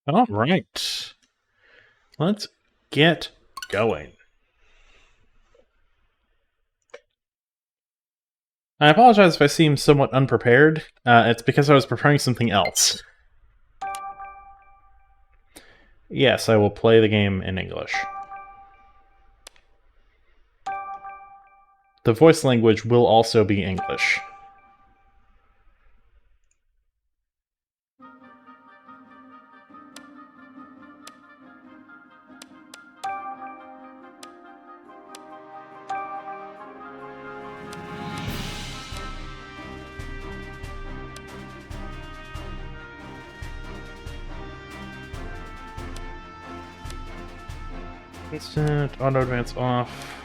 All right. Let's get going. I apologize if I seem somewhat unprepared. It's because I was preparing something else. Yes, I will play the game in English. The voice language will also be English. Instant auto advance off.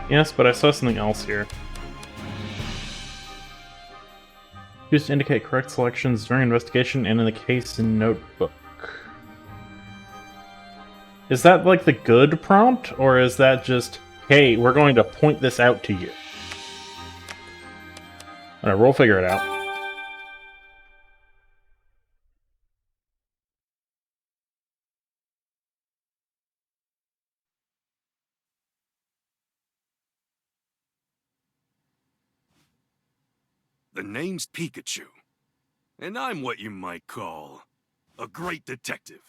Yes, but I saw something else here. Used to indicate correct selections during investigation and in the case notebook. Is that like the good prompt, or is that just, hey, we're going to point this out to you? Alright, we'll figure it out. The name's Pikachu, and I'm what you might call a great detective.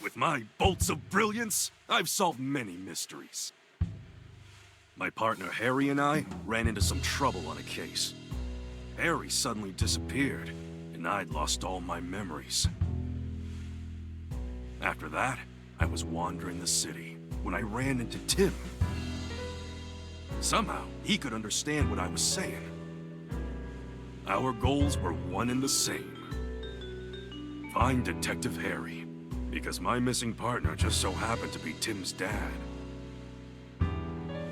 With my bolts of brilliance, I've solved many mysteries. My partner Harry and I ran into some trouble on a case. Harry suddenly disappeared, and I'd lost all my memories. After that, I was wandering the city when I ran into Tim. Somehow, he could understand what I was saying. Our goals were one and the same. Find Detective Harry, because my missing partner just so happened to be Tim's dad.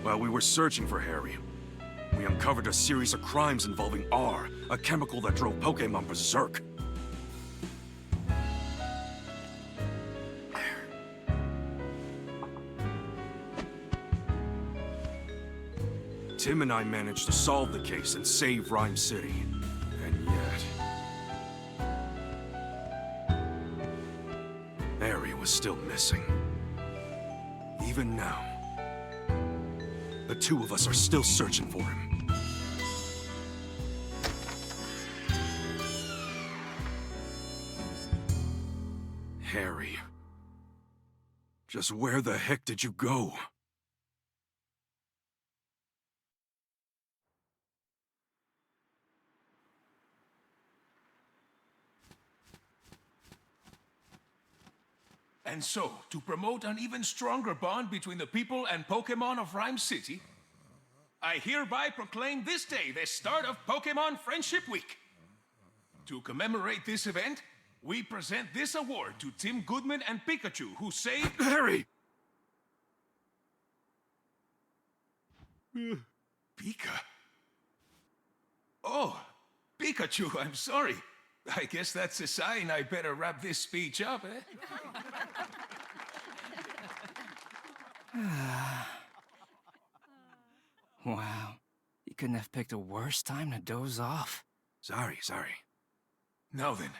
While we were searching for Harry, we uncovered a series of crimes involving R, a chemical that drove Pokémon berserk. Tim and I managed to solve the case and save Rhyme City. And yet... Harry was still missing. Even now, the two of us are still searching for him. Harry, just where the heck did you go? And so, to promote an even stronger bond between the people and Pokémon of Rhyme City, I hereby proclaim this day the start of Pokémon Friendship Week. To commemorate this event, we present this award to Tim Goodman and Pikachu, who saved... Harry! Pika? Oh, Pikachu, I'm sorry. I guess that's a sign I better wrap this speech up, eh? Wow. You couldn't have picked a worse time to doze off. Sorry. Now then,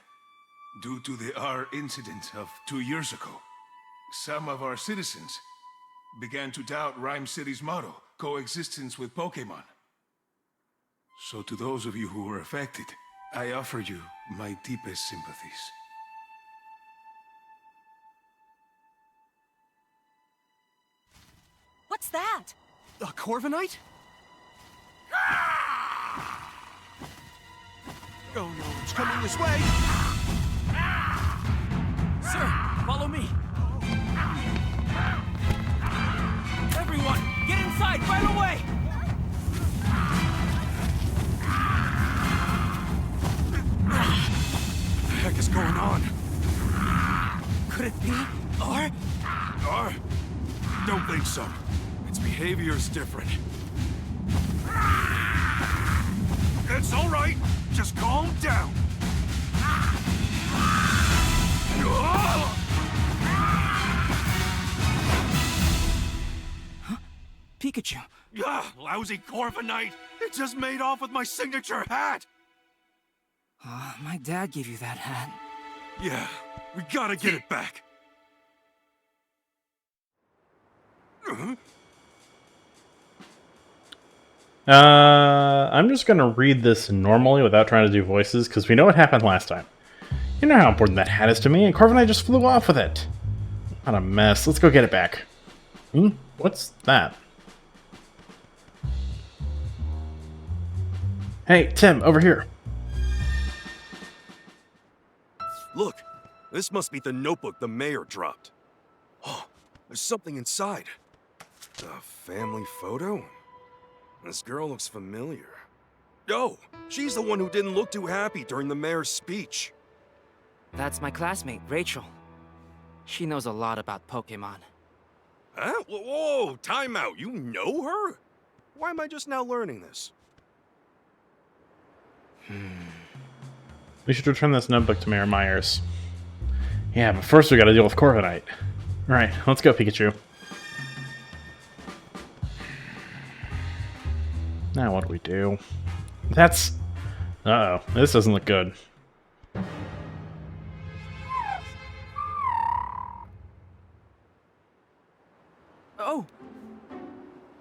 due to the R incident of 2 years ago, some of our citizens began to doubt Rhyme City's motto, coexistence with Pokémon. So to those of you who were affected, I offer you my deepest sympathies. What's that? A Corviknight? Oh no, it's coming this way! Sir, follow me. Everyone, get inside right away! What the heck is going on? Could it be R? R? Don't think so. Its behavior is different. It's all right. Just calm down. Pikachu. Lousy Corviknight! It just made off with my signature hat! My dad gave you that hat. Yeah, we gotta get it back. I'm just gonna read this normally without trying to do voices, because we know what happened last time. You know how important that hat is to me, and Corviknight just flew off with it. What a mess. Let's go get it back. What's that? Hey, Tim, over here. Look, this must be the notebook the mayor dropped. Oh, there's something inside. A family photo? This girl looks familiar. Oh, she's the one who didn't look too happy during the mayor's speech. That's my classmate, Rachel. She knows a lot about Pokemon. Huh? Whoa, time out. You know her? Why am I just now learning this? We should return this notebook to Mayor Myers. Yeah, but first we gotta deal with Corviknight. Alright, let's go, Pikachu. Now what do we do? That's... Uh-oh, this doesn't look good. Oh!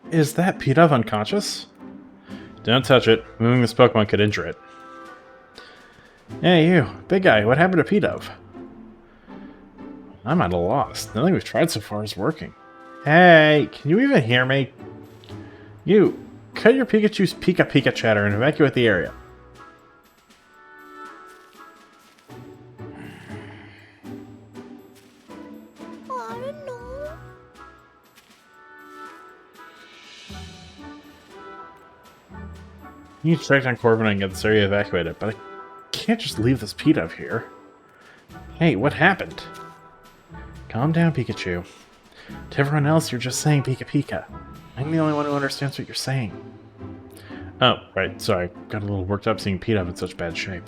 Is that Pidove unconscious? Don't touch it. Moving this Pokemon could injure it. Hey, you. Big guy, what happened to Pidove? I'm at a loss. Nothing we've tried so far is working. Hey, can you even hear me? You, cut your Pikachu's Pika Pika chatter and evacuate the area. You need to track down Corviknight and get this area evacuated, but I can't just leave this Pidove here. Hey, what happened? Calm down, Pikachu. To everyone else, you're just saying Pika Pika. I'm the only one who understands what you're saying. Oh, right, sorry. Got a little worked up seeing Pidove in such bad shape.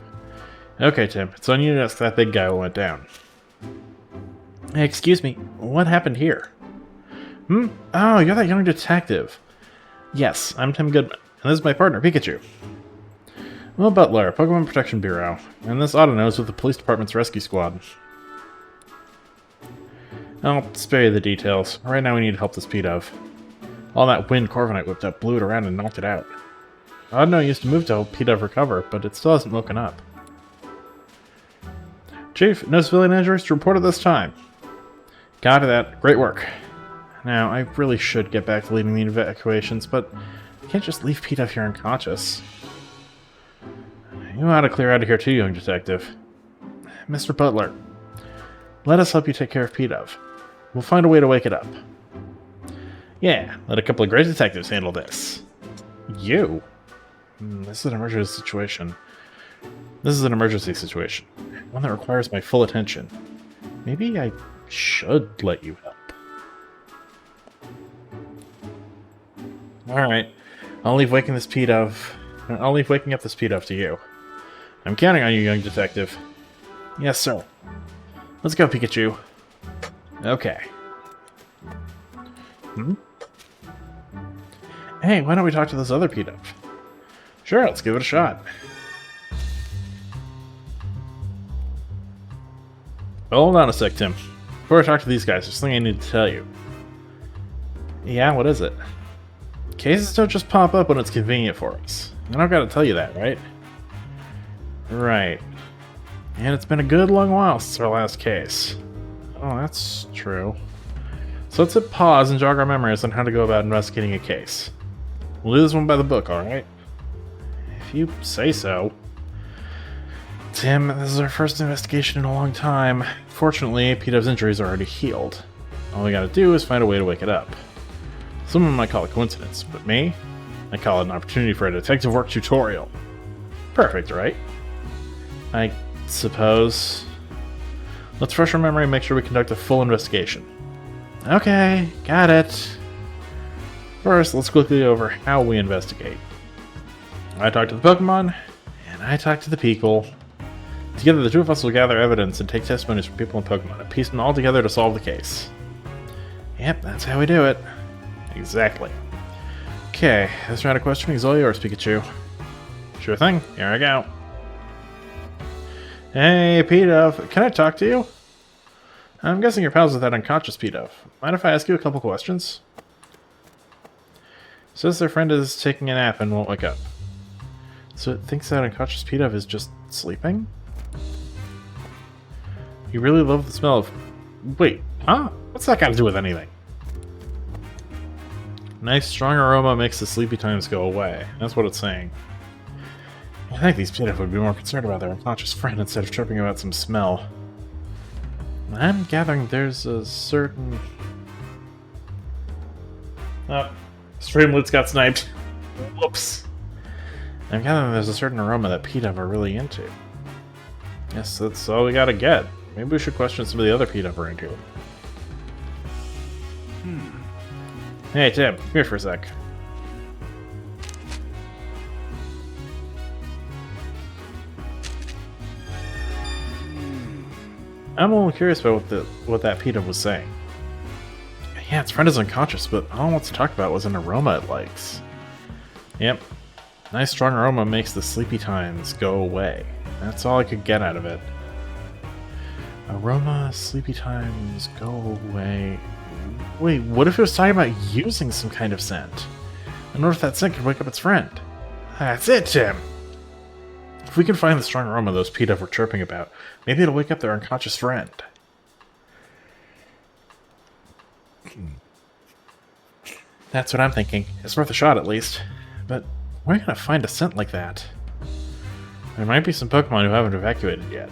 Okay, Tim, it's on you to ask that big guy what went down. Hey, excuse me, what happened here? Oh, you're that young detective. Yes, I'm Tim Goodman. And this is my partner, Pikachu. Will Butler, Pokemon Protection Bureau, and this Autono is with the Police Department's Rescue Squad. I'll spare you the details. Right now we need to help this Pidove. All that wind Corviknight whipped up blew it around and knocked it out. Autono used to move to help Pidove recover, but it still hasn't woken up. Chief, no civilian injuries to report at this time. Copy that. Great work. Now, I really should get back to leading the evacuations, but I can't just leave Pidove here unconscious. You ought to clear out of here too, young detective. Mr. Butler, let us help you take care of Pidove. We'll find a way to wake it up. Yeah, let a couple of great detectives handle this. You? This is an emergency situation. This is an emergency situation. One that requires my full attention. Maybe I should let you help. Alright. I'll leave waking up this Pidove to you. I'm counting on you, young detective. Yes, sir. Let's go, Pikachu. Okay. Hey, why don't we talk to this other Pidove? Sure, let's give it a shot. Hold on a sec, Tim. Before I talk to these guys, there's something I need to tell you. Yeah, what is it? Cases don't just pop up when it's convenient for us. I don't gotta tell you that, right? Right. And it's been a good long while since our last case. Oh, that's true. So let's hit pause and jog our memories on how to go about investigating a case. We'll do this one by the book, alright? If you say so. Tim, this is our first investigation in a long time. Fortunately, Pidove's injuries are already healed. All we gotta do is find a way to wake it up. Someone might call it coincidence, but me? I call it an opportunity for a detective work tutorial. Perfect, right? I suppose. Let's refresh our memory and make sure we conduct a full investigation. Okay, got it. First, let's quickly go over how we investigate. I talk to the Pokemon, and and I talk to the people. Together, the two of us will gather evidence and take testimonies from people and Pokemon and piece them all together to solve the case. Yep, that's how we do it. Exactly. Okay, this round of questioning is all yours, Pikachu. Sure thing, here I go. Hey, P-Dove, can I talk to you? I'm guessing you're pals with that unconscious P-Dove. Mind if I ask you a couple questions? Says their friend is taking a nap and won't wake up. So it thinks that unconscious P-Dove is just sleeping? You really love the smell of... Wait, huh? What's that got to do with anything? Nice strong aroma makes the sleepy times go away. That's what it's saying. I think these P-Dove would be more concerned about their unconscious friend instead of chirping about some smell. I'm gathering there's a certain... Oh, Streamloots got sniped. Whoops. I'm gathering there's a certain aroma that P-Dove are really into. Yes, that's all we gotta get. Maybe we should question some of the other P-Dove we're into. Hey, Tim, come here for a sec. I'm a little curious about what that P-Dove was saying. Yeah, its friend is unconscious, but all it wants to talk about was an aroma it likes. Yep. Nice strong aroma makes the sleepy times go away. That's all I could get out of it. Aroma, sleepy times, go away. Wait, what if it was talking about using some kind of scent? I wonder if that scent could wake up its friend. That's it, Tim! If we can find the strong aroma those P-Dove were chirping about, maybe it'll wake up their unconscious friend. That's what I'm thinking. It's worth a shot, at least. But where are you gonna find a scent like that? There might be some Pokemon who haven't evacuated yet.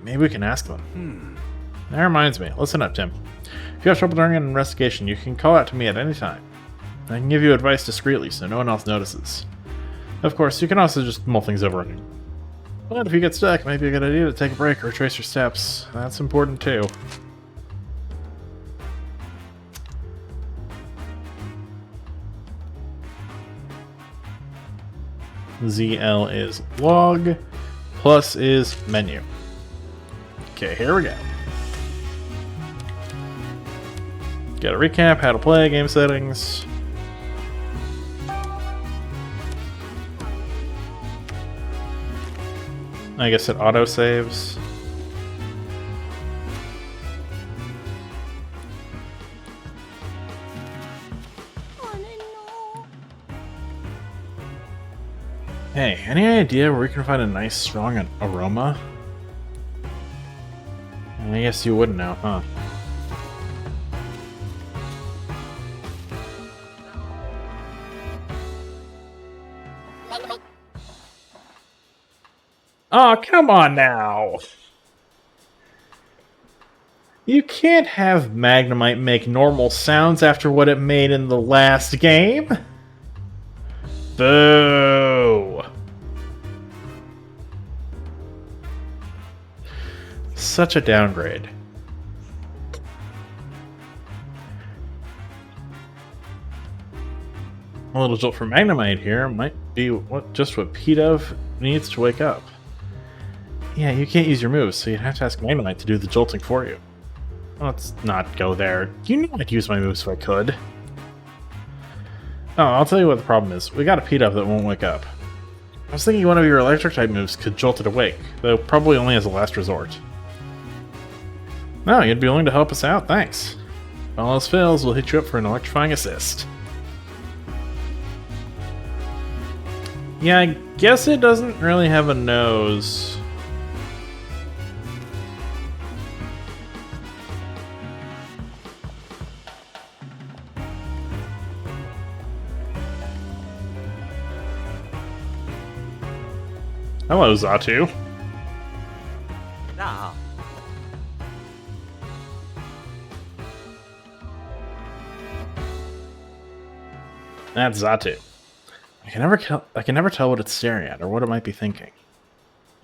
Maybe we can ask them. That reminds me. Listen up, Tim. If you have trouble during an investigation, you can call out to me at any time. I can give you advice discreetly so no one else notices. Of course, you can also just mull things over again. But if you get stuck, it might be a good idea to take a break or retrace your steps. That's important too. ZL is log, plus is menu. Okay, here we go. Got a recap, how to play, game settings. I guess it auto-saves. Hey, any idea where we can find a nice, strong aroma? I guess you wouldn't know, huh? Oh, come on now! You can't have Magnemite make normal sounds after what it made in the last game? Boo! Such a downgrade. A little jolt from Magnemite here might be just what P-Dove needs to wake up. Yeah, you can't use your moves, so you'd have to ask Magnemite to do the jolting for you. Let's not go there. You know I'd use my moves if I could. Oh, I'll tell you what the problem is. We got a P-Dove that won't wake up. I was thinking one of your electric-type moves could jolt it awake, though probably only as a last resort. No, you'd be willing to help us out, thanks. If all else fails, we'll hit you up for an electrifying assist. Yeah, I guess it doesn't really have a nose. Hello, Zatu. Now, That's Zatu. I can never tell what it's staring at or what it might be thinking.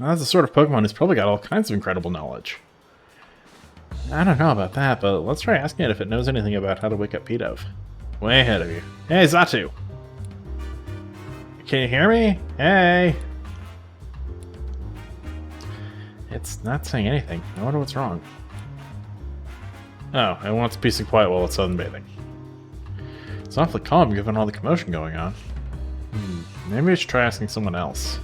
Now, that's the sort of Pokemon who's probably got all kinds of incredible knowledge. I don't know about that, but let's try asking it if it knows anything about how to wake up P-Dove. Way ahead of you. Hey, Zatu! Can you hear me? Hey! It's not saying anything. I wonder what's wrong. Oh, it wants peace and quiet while it's sunbathing. It's awfully calm given all the commotion going on. Maybe I should try asking someone else.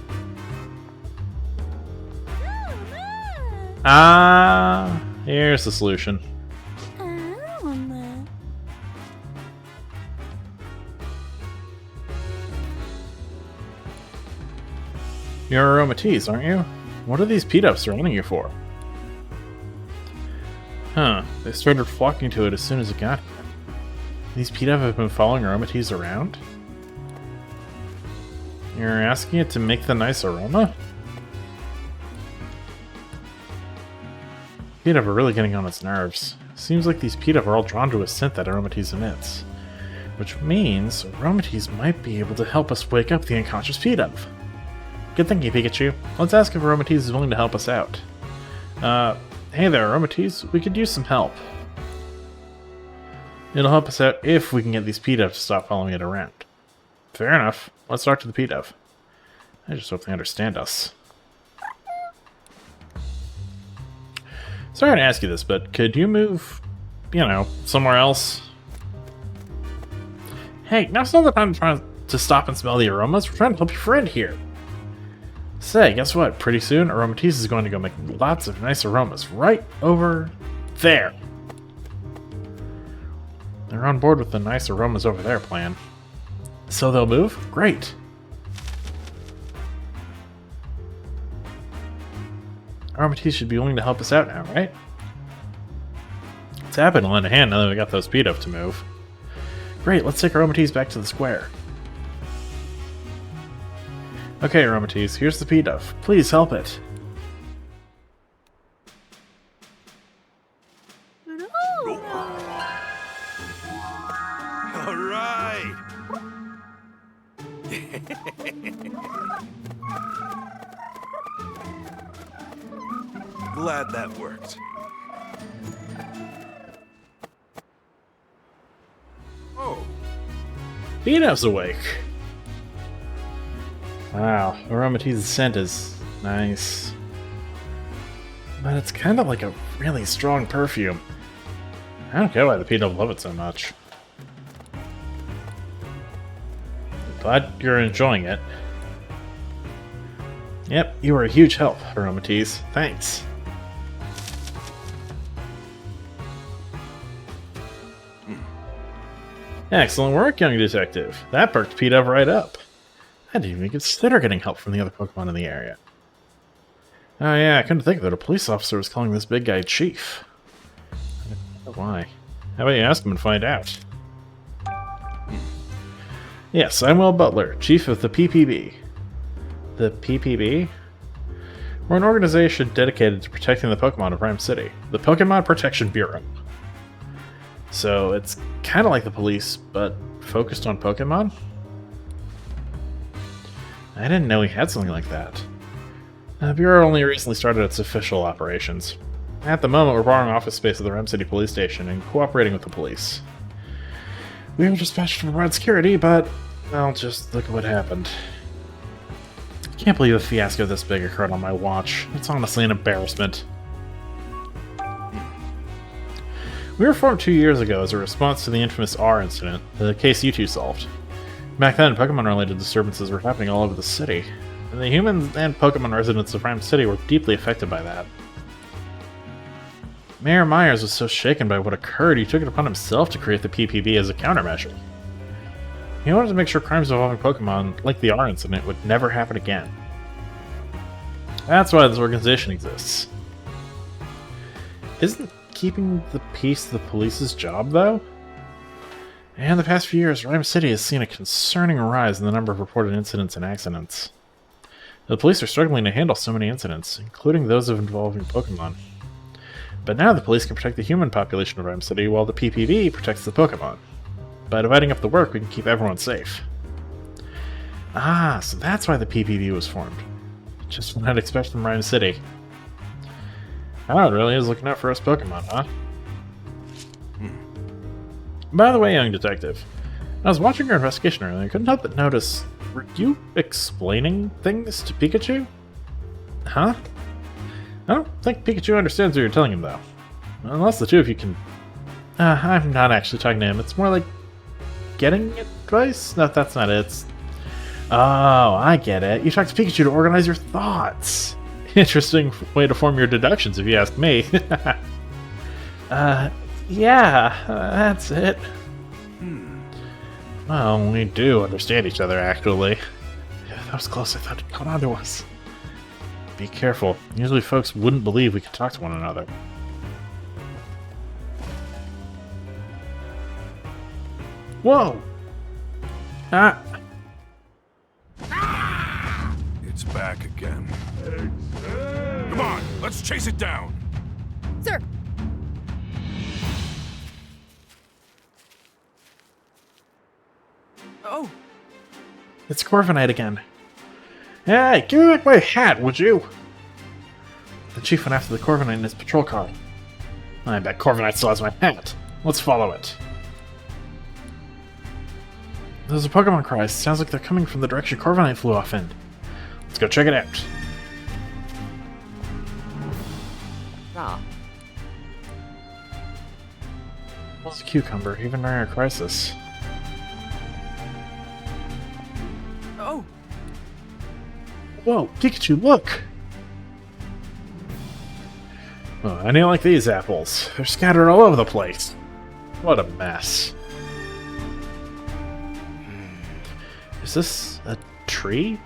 Ah, here's the solution. You're aromatise, aren't you? What are these P-Dubs surrounding you for? Huh, they started flocking to it as soon as it got here. These P-Dub have been following aromatise around? You're asking it to make the nice aroma? P-Dub are really getting on its nerves. Seems like these P-Dub are all drawn to a scent that aromatise emits. Which means aromatise might be able to help us wake up the unconscious P-Dub. Good thinking, Pikachu. Let's ask if aromatise is willing to help us out. Hey there, aromatise. We could use some help. It'll help us out if we can get these P-Dubs to stop following it around. Fair enough. Let's talk to the P-Dub. I just hope they understand us. Sorry to ask you this, but could you move, somewhere else? Hey, now's not the time to stop and smell the aromas. We're trying to help your friend here. Say, guess what? Pretty soon, aromatise is going to go make lots of nice aromas right over there. They're on board with the nice aromas over there plan. So they'll move? Great. Aromatise should be willing to help us out now, right? It's happened to lend a hand now that we got those P-Dub to move. Great, let's take aromatise back to the square. Okay, aromatise, here's the P-Dub. Please help it. All right. Glad that worked. Oh, P-Dub's awake. Wow, aromatise's scent is nice. But it's kind of like a really strong perfume. I don't get why the P-Dub love it so much. Glad you're enjoying it. Yep, you were a huge help, aromatise. Thanks. Excellent work, young detective. That perked P-Dub right up. I didn't even consider getting help from the other Pokemon in the area. Oh yeah, I couldn't think of it. A police officer was calling this big guy Chief. I don't know why. How about you ask him and find out? Yes, I'm Will Butler, Chief of the PPB. The PPB? We're an organization dedicated to protecting the Pokemon of Rhyme City. The Pokemon Protection Bureau. So it's kind of like the police, but focused on Pokemon? I didn't know he had something like that. The Bureau only recently started its official operations. At the moment, we're borrowing office space at the Rhyme City Police Station and cooperating with the police. We were dispatched to provide security, but, well, just look at what happened. I can't believe a fiasco this big occurred on my watch. It's honestly an embarrassment. We were formed 2 years ago as a response to the infamous R incident, the case you two solved. Back then, Pokemon-related disturbances were happening all over the city, and the humans and Pokemon residents of Rhyme City were deeply affected by that. Mayor Myers was so shaken by what occurred, he took it upon himself to create the PPB as a countermeasure. He wanted to make sure crimes involving Pokemon, like the R incident, would never happen again. That's why this organization exists. Isn't keeping the peace the police's job, though? And the past few years, Rhyme City has seen a concerning rise in the number of reported incidents and accidents. The police are struggling to handle so many incidents, including those involving Pokemon. But now the police can protect the human population of Rhyme City, while the PPB protects the Pokemon. By dividing up the work, we can keep everyone safe. Ah, so that's why the PPB was formed. Just what I'd expect from Rhyme City. Oh, it really is looking out for us Pokemon, huh? By the way, young detective, I was watching your investigation earlier and I couldn't help but notice, were you explaining things to Pikachu? Huh? I don't think Pikachu understands what you're telling him, though. Unless the two of you can... I'm not actually talking to him. It's more like getting advice? No, that's not it. It's... Oh, I get it. You talk to Pikachu to organize your thoughts. Interesting way to form your deductions, if you ask me. Yeah, that's it. Well, we do understand each other, actually. Yeah, that was close. I thought it caught on to us. Be careful. Usually folks wouldn't believe we could talk to one another. Whoa! Ah! It's back again. Come on, let's chase it down. Sir! Oh, It's Corviknight again. Hey, give me back my hat, would you? The chief went after the Corviknight in his patrol car. I bet Corviknight still has my hat. Let's follow it. Those are Pokemon cries. Sounds like they're coming from the direction Corviknight flew off in. Let's go check it out. Ah. What's a cucumber, even during a crisis? oh, Whoa, Pikachu, look! Oh, I didn't like these apples. They're scattered all over the place. What a mess. Is this a tree?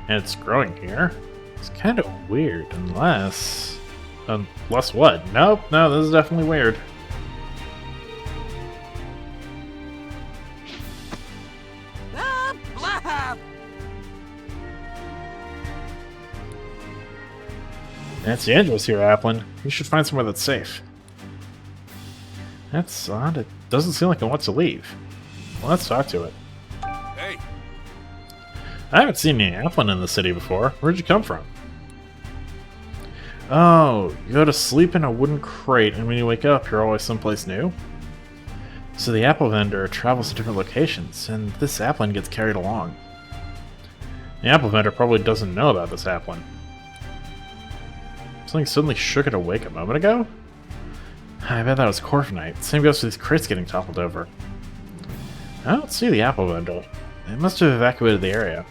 And it's growing here? It's kind of weird, unless... Unless what? Nope, no, this is definitely weird. Ah, blab! Nancy Andrews here, Applin. You should find somewhere that's safe. That's odd. It doesn't seem like it wants to leave. Well, let's talk to it. Hey, I haven't seen any Applin in the city before. Where'd you come from? Oh, you go to sleep in a wooden crate, and when you wake up, you're always someplace new? So the apple vendor travels to different locations, and this Applin gets carried along. The apple vendor probably doesn't know about this Applin. Something suddenly shook it awake a moment ago? I bet that was Corviknight. Same goes for these crates getting toppled over. I don't see the apple vendor. They must have evacuated the area.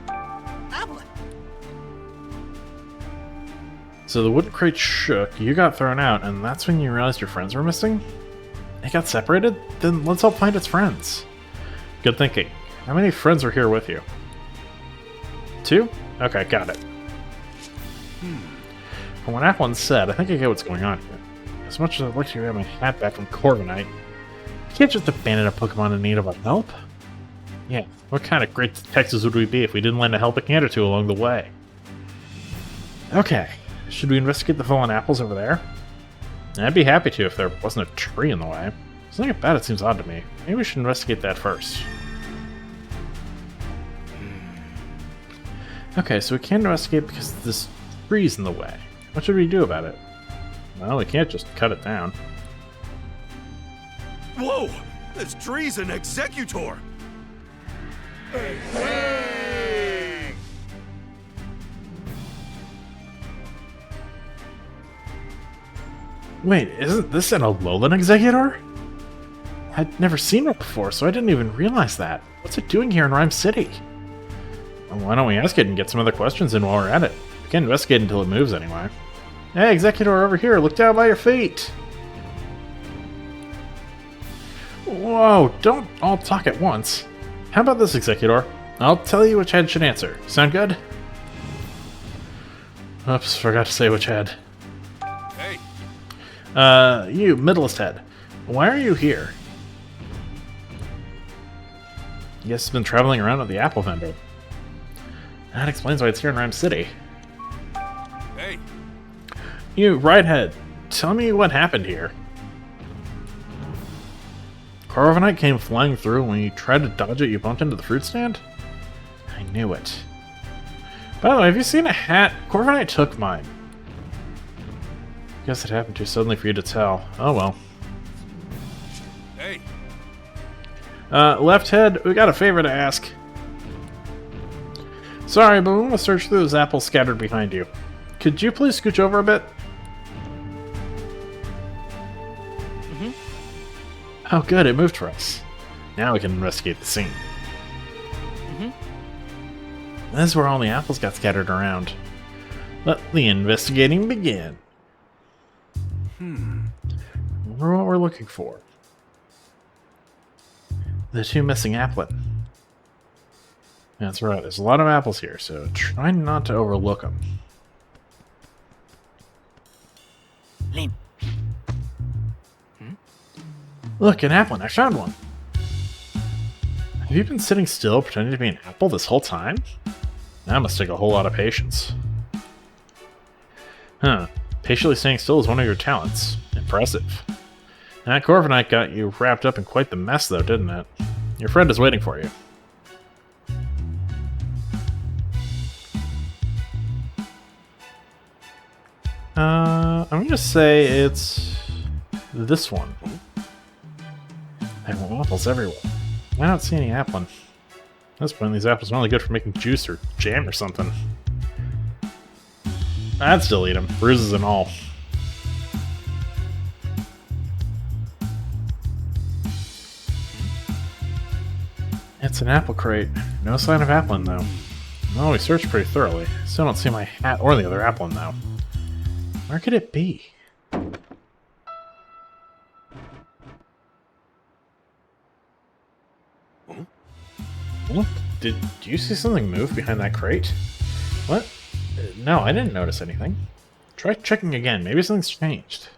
Apple! So the wooden crate shook, you got thrown out, and that's when you realized your friends were missing? It got separated? Then let's all find its friends. Good thinking. How many friends are here with you? 2? Okay, got it. From what Applin said, I think I get what's going on here. As much as I'd like to get my hat back from Corviknight, you can't just abandon a Pokemon in need of our help. Yeah, what kind of great detectives would we be if we didn't lend a helping hand or two along the way? Okay, should we investigate the fallen apples over there? I'd be happy to if there wasn't a tree in the way. Something about it seems odd to me. Maybe we should investigate that first. Okay, so we can't investigate because this tree's in the way. What should we do about it? Well, we can't just cut it down. whoa! This tree's an executor! Wait, isn't this an Alolan Executor? I'd never seen it before, so I didn't even realize that. What's it doing here in Rhyme City? Well, why don't we ask it and get some other questions in while we're at it? We can't investigate until it moves anyway. Hey, Executor over here, look down by your feet! Whoa, don't all talk at once. How about this, Executor? I'll tell you which head should answer. Sound good? Oops, forgot to say which head. Hey, You, middlest head. Why are you here? Guess it's been traveling around with the apple vendor. That explains why it's here in Rhyme City. hey, You, right head. Tell me what happened here. Corviknight came flying through, and when you tried to dodge it, you bumped into the fruit stand? I knew it. By the way, have you seen a hat? Corviknight took mine. Guess it happened too suddenly for you to tell. Oh well. hey, Left head, we got a favor to ask. Sorry, but we want to search through those apples scattered behind you. could you please scooch over a bit? Oh, good, it moved for us. Now we can investigate the scene. This is where all the apples got scattered around. Let the investigating begin. Remember what we're looking for. The 2 missing applin. That's right, there's a lot of apples here, so try not to overlook them. Lin. Look, an applin, I found one! Have you been sitting still pretending to be an apple this whole time? That must take a whole lot of patience. Huh. Patiently staying still is one of your talents. Impressive. That Corviknight got you wrapped up in quite the mess, though, didn't it? Your friend is waiting for you. I'm gonna say it's this one. There are apples everywhere. I don't see any applin. At this point, these apples are only good for making juice or jam or something. I'd still eat them, bruises and all. It's an apple crate. No sign of applin, though. Well, we searched pretty thoroughly. Still don't see my hat or the other applin, though. Where could it be? What? Did you see something move behind that crate? What? No, I didn't notice anything. Try checking again. Maybe something's changed.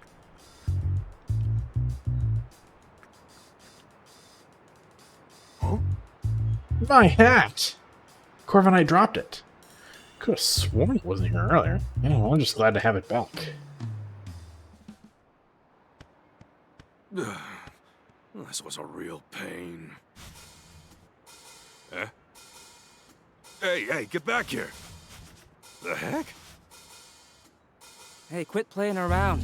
Huh? My hat! Corviknight dropped it. Could have sworn it wasn't here earlier. Yeah, well, I'm just glad to have it back. This was a real pain. Eh? Hey, get back here! The heck? Hey, quit playing around.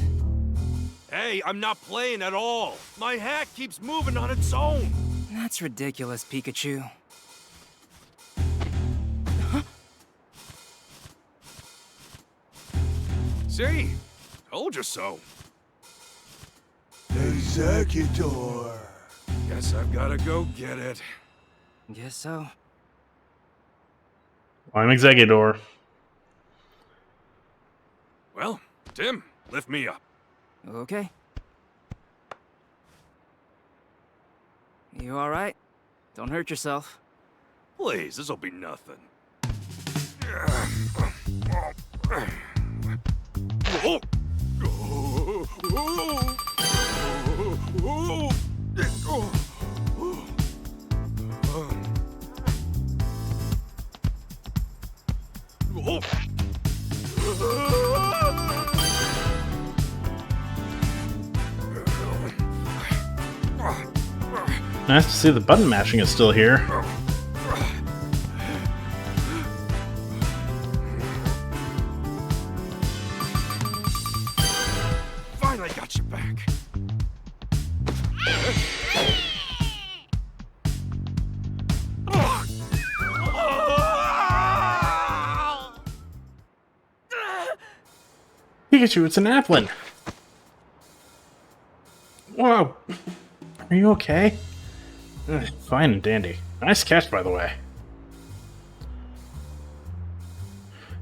Hey, I'm not playing at all! My hat keeps moving on its own! That's ridiculous, Pikachu. See? Told you so. Executor. Guess I've gotta go get it. Guess so. I'm Executor. Well, Tim, lift me up. Okay. You alright? Don't hurt yourself. Please, this'll be nothing. Nice to see the button mashing is still here. Finally got you back. Pikachu, it's an applin! Whoa! Are you okay? Fine and dandy. Nice catch, by the way.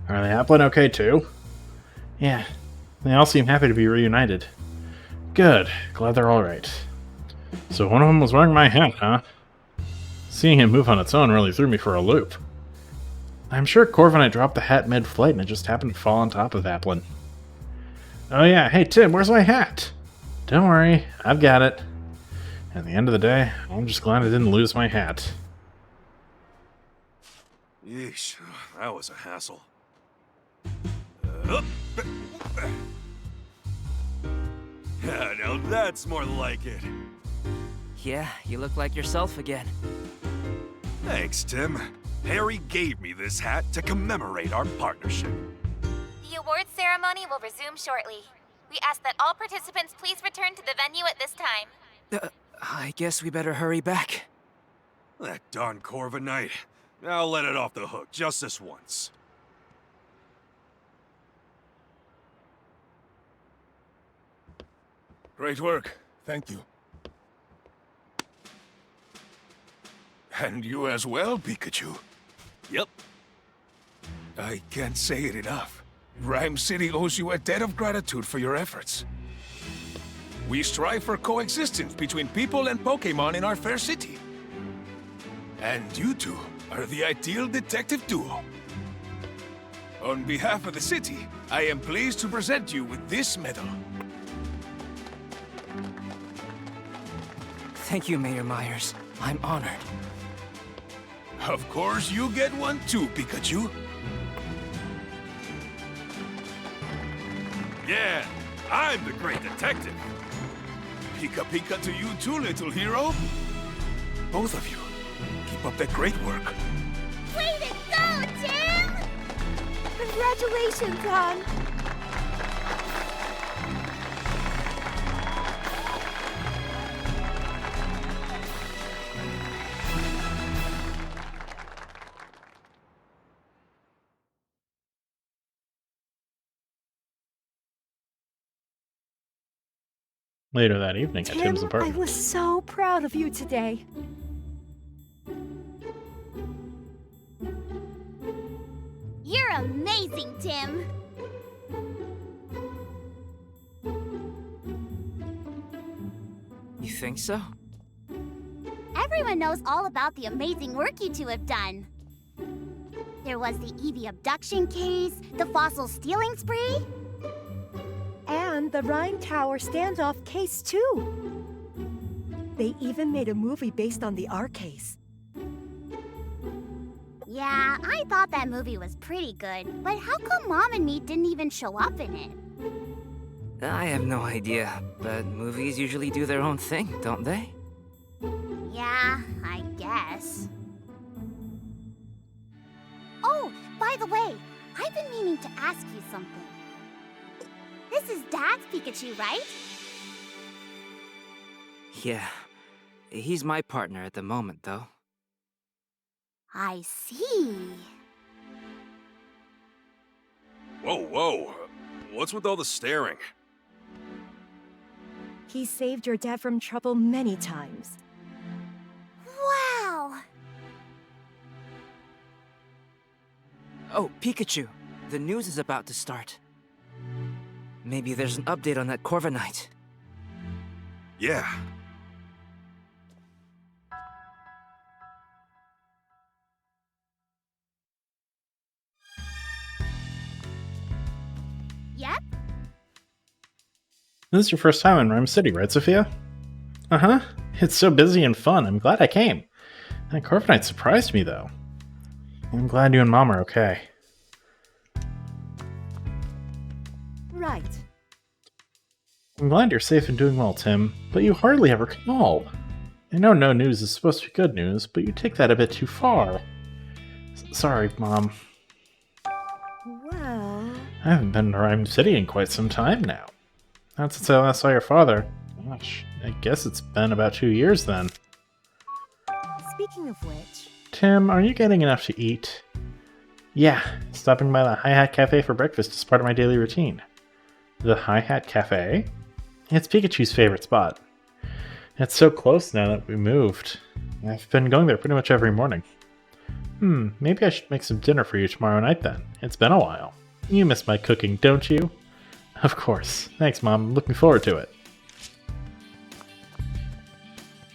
Are the applin okay, too? Yeah. They all seem happy to be reunited. Good. Glad they're alright. So one of them was wearing my hat, huh? Seeing it move on its own really threw me for a loop. I'm sure Corviknight dropped the hat mid-flight and it just happened to fall on top of Applin. Oh yeah, hey Tim, where's my hat? Don't worry, I've got it. At the end of the day, I'm just glad I didn't lose my hat. Yeesh, that was a hassle. Yeah, now that's more like it. Yeah, you look like yourself again. Thanks, Tim. Harry gave me this hat to commemorate our partnership. The awards ceremony will resume shortly. We ask that all participants please return to the venue at this time. I guess we better hurry back. That darn Corviknight. I'll let it off the hook just this once. Great work. Thank you. And you as well, Pikachu. Yep. I can't say it enough. Rhyme City owes you a debt of gratitude for your efforts. We strive for coexistence between people and Pokémon in our fair city. And you two are the ideal detective duo. On behalf of the city, I am pleased to present you with this medal. Thank you, Mayor Myers. I'm honored. Of course, you get one too, Pikachu. Yeah, I'm the great detective. Pika Pika to you too, little hero. Both of you, keep up that great work. Way to go, Tim! Congratulations, hon. Later that evening at Tim's I apartment. was so proud of you today. You're amazing, Tim! You think so? Everyone knows all about the amazing work you two have done. There was the Eevee abduction case, the fossil stealing spree. And the Rhine Tower standoff case, too. They even made a movie based on the R case. Yeah, I thought that movie was pretty good, but how come Mom and me didn't even show up in it? I have no idea, but movies usually do their own thing, don't they? Yeah, I guess. Oh, by the way, I've been meaning to ask you something. This is Dad's Pikachu, right? Yeah. He's my partner at the moment, though. I see. Whoa, whoa. What's with all the staring? He saved your dad from trouble many times. Wow! Oh, Pikachu. The news is about to start. Maybe there's an update on that Corviknight. Yeah. Yep. This is your first time in Rhyme City, right, Sophia? Uh-huh. It's so busy and fun. I'm glad I came. That Corviknight surprised me, though. I'm glad you and Mom are okay. Right. I'm glad you're safe and doing well, Tim, but you hardly ever call. I know no news is supposed to be good news, but you take that a bit too far. Sorry, Mom. Well... I haven't been to Rhyme City in quite some time now. Not since I last saw your father. Gosh, I guess it's been about 2 years then. Speaking of which... Tim, are you getting enough to eat? Yeah, stopping by the Hi-Hat Cafe for breakfast is part of my daily routine. The Hi-Hat Cafe? It's Pikachu's favorite spot. It's so close now that we moved. I've been going there pretty much every morning. Maybe I should make some dinner for you tomorrow night then. It's been a while. You miss my cooking, don't you? Of course. Thanks, Mom. I'm looking forward to it.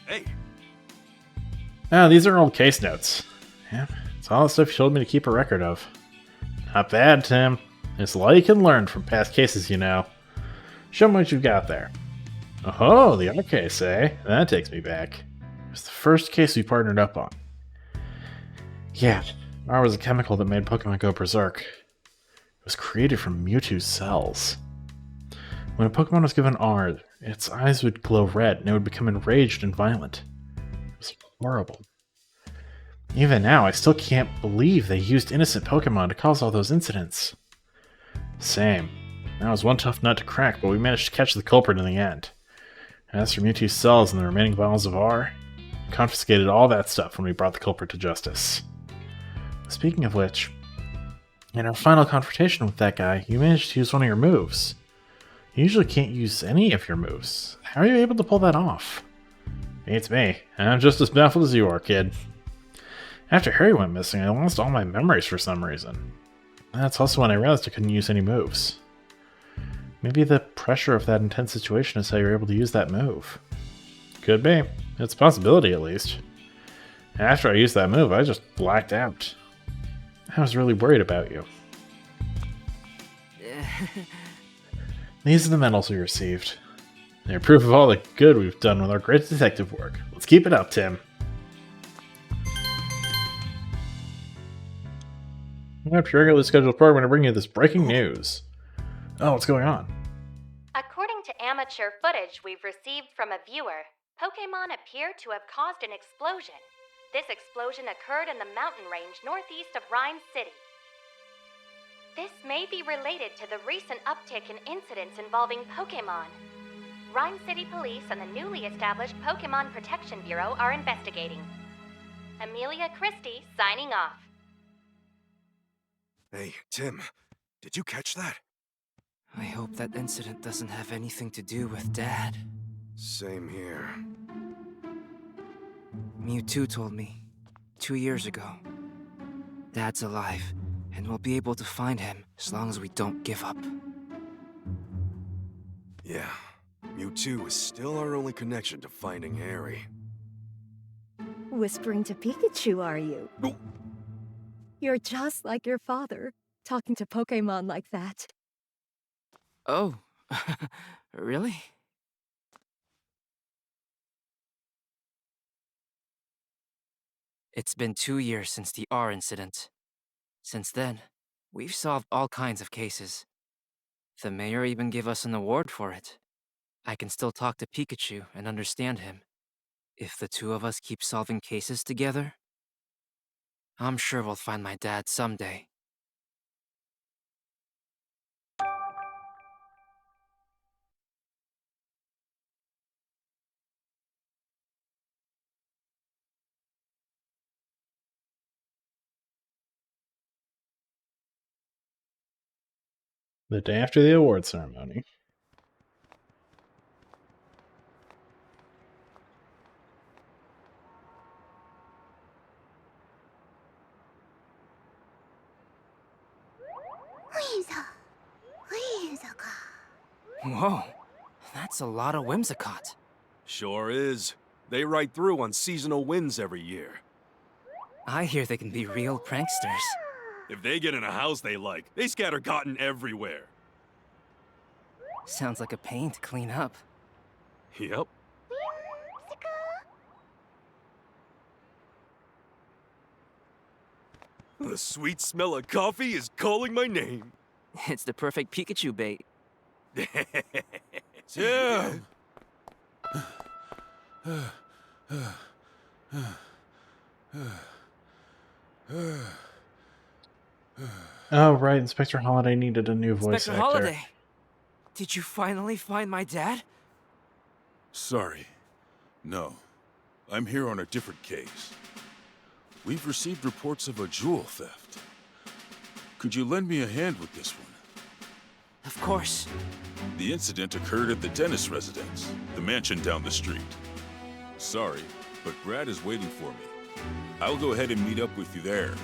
Hey, Oh, these are old case notes. Yeah, it's all the stuff you told me to keep a record of. Not bad, Tim. There's a lot you can learn from past cases, you know. Show me what you've got there. Oh, the R case, eh? That takes me back. It was the first case we partnered up on. Yeah, R was a chemical that made Pokemon go berserk. It was created from Mewtwo's cells. When a Pokemon was given R, its eyes would glow red and it would become enraged and violent. It was horrible. Even now, I still can't believe they used innocent Pokemon to cause all those incidents. Same. That was one tough nut to crack, but we managed to catch the culprit in the end. As for Mewtwo's cells and the remaining vials of R, we confiscated all that stuff when we brought the culprit to justice. Speaking of which, in our final confrontation with that guy, you managed to use one of your moves. You usually can't use any of your moves. How are you able to pull that off? Beats me. I'm just as baffled as you are, kid. After Harry went missing, I lost all my memories for some reason. That's also when I realized I couldn't use any moves. Maybe the pressure of that intense situation is how you're able to use that move. Could be. It's a possibility, at least. After I used that move, I just blacked out. I was really worried about you. These are the medals we received. They're proof of all the good we've done with our great detective work. Let's keep it up, Tim. After your regularly scheduled program, I'm going to bring you this breaking news. Oh, what's going on? According to amateur footage we've received from a viewer, Pokémon appear to have caused an explosion. This explosion occurred in the mountain range northeast of Rhyme City. This may be related to the recent uptick in incidents involving Pokémon. Rhyme City Police and the newly established Pokémon Protection Bureau are investigating. Amelia Christie signing off. Hey, Tim, did you catch that? I hope that incident doesn't have anything to do with Dad. Same here. Mewtwo told me 2 years ago. Dad's alive, and we'll be able to find him as long as we don't give up. Yeah, Mewtwo is still our only connection to finding Harry. Whispering to Pikachu, are you? Oh. You're just like your father, talking to Pokémon like that. Oh, really? It's been 2 years since the R incident. Since then, we've solved all kinds of cases. The mayor even gave us an award for it. I can still talk to Pikachu and understand him. If the two of us keep solving cases together, I'm sure we'll find my dad someday. The day after the award ceremony. Whoa, that's a lot of Whimsicott. Sure is. They ride through on seasonal wins every year. I hear they can be real pranksters. If they get in a house they like, they scatter cotton everywhere. Sounds like a pain to clean up. Yep. The sweet smell of coffee is calling my name. It's the perfect Pikachu bait. Tim! Oh, right. Inspector Holiday needed a new voice Inspector actor. Holiday, did you finally find my dad? Sorry. No. I'm here on a different case. We've received reports of a jewel theft. Could you lend me a hand with this one? Of course. The incident occurred at the dentist residence, the mansion down the street. Sorry, but Brad is waiting for me. I'll go ahead and meet up with you there.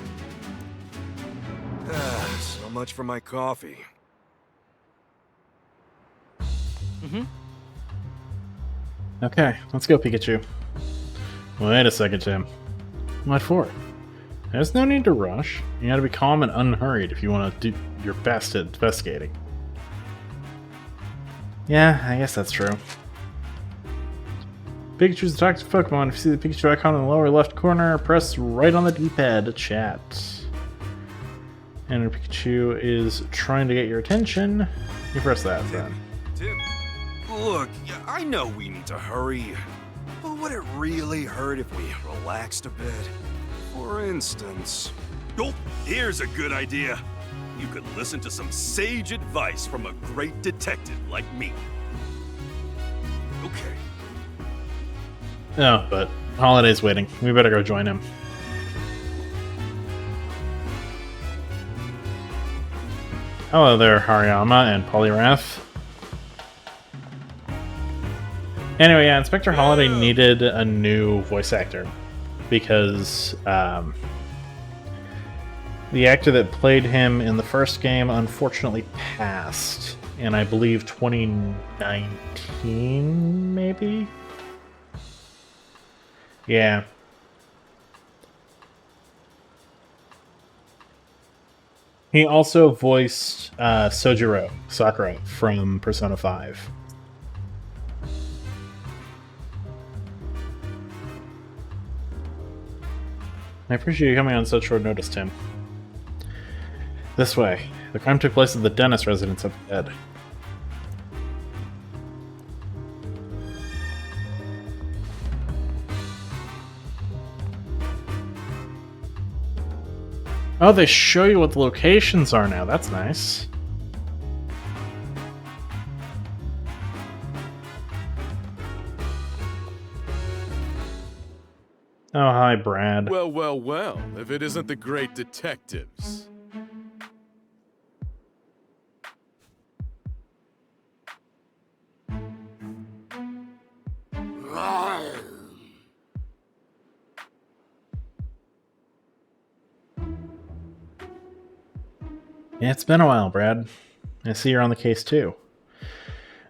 So much for my coffee. Okay, let's go, Pikachu. Wait a second, Tim. What for? There's no need to rush. You gotta be calm and unhurried if you want to do your best at investigating. Yeah, I guess that's true. Pikachu's a talkative Pokemon. If you see the Pikachu icon in the lower left corner, press right on the D-pad to chat. And when Pikachu is trying to get your attention, you press that then. Tim, look, I know we need to hurry, but would it really hurt if we relaxed a bit? For instance... Oh, here's a good idea. You could listen to some sage advice from a great detective like me. Okay. Oh, but Holiday's waiting. We better go join him. Hello there, Hariyama and Poliwrath. Anyway, yeah, Inspector Holiday needed a new voice actor because the actor that played him in the first game unfortunately passed in, I believe, 2019, maybe? Yeah. He also voiced Sojiro Sakura from Persona 5. I appreciate you coming on such short notice, Tim. This way. The crime took place at the Dennis residence up ahead. Oh, they show you what the locations are now. That's nice. Oh, hi, Brad. Well, well, well, if it isn't the great detectives. Yeah, it's been a while, Brad. I see you're on the case, too.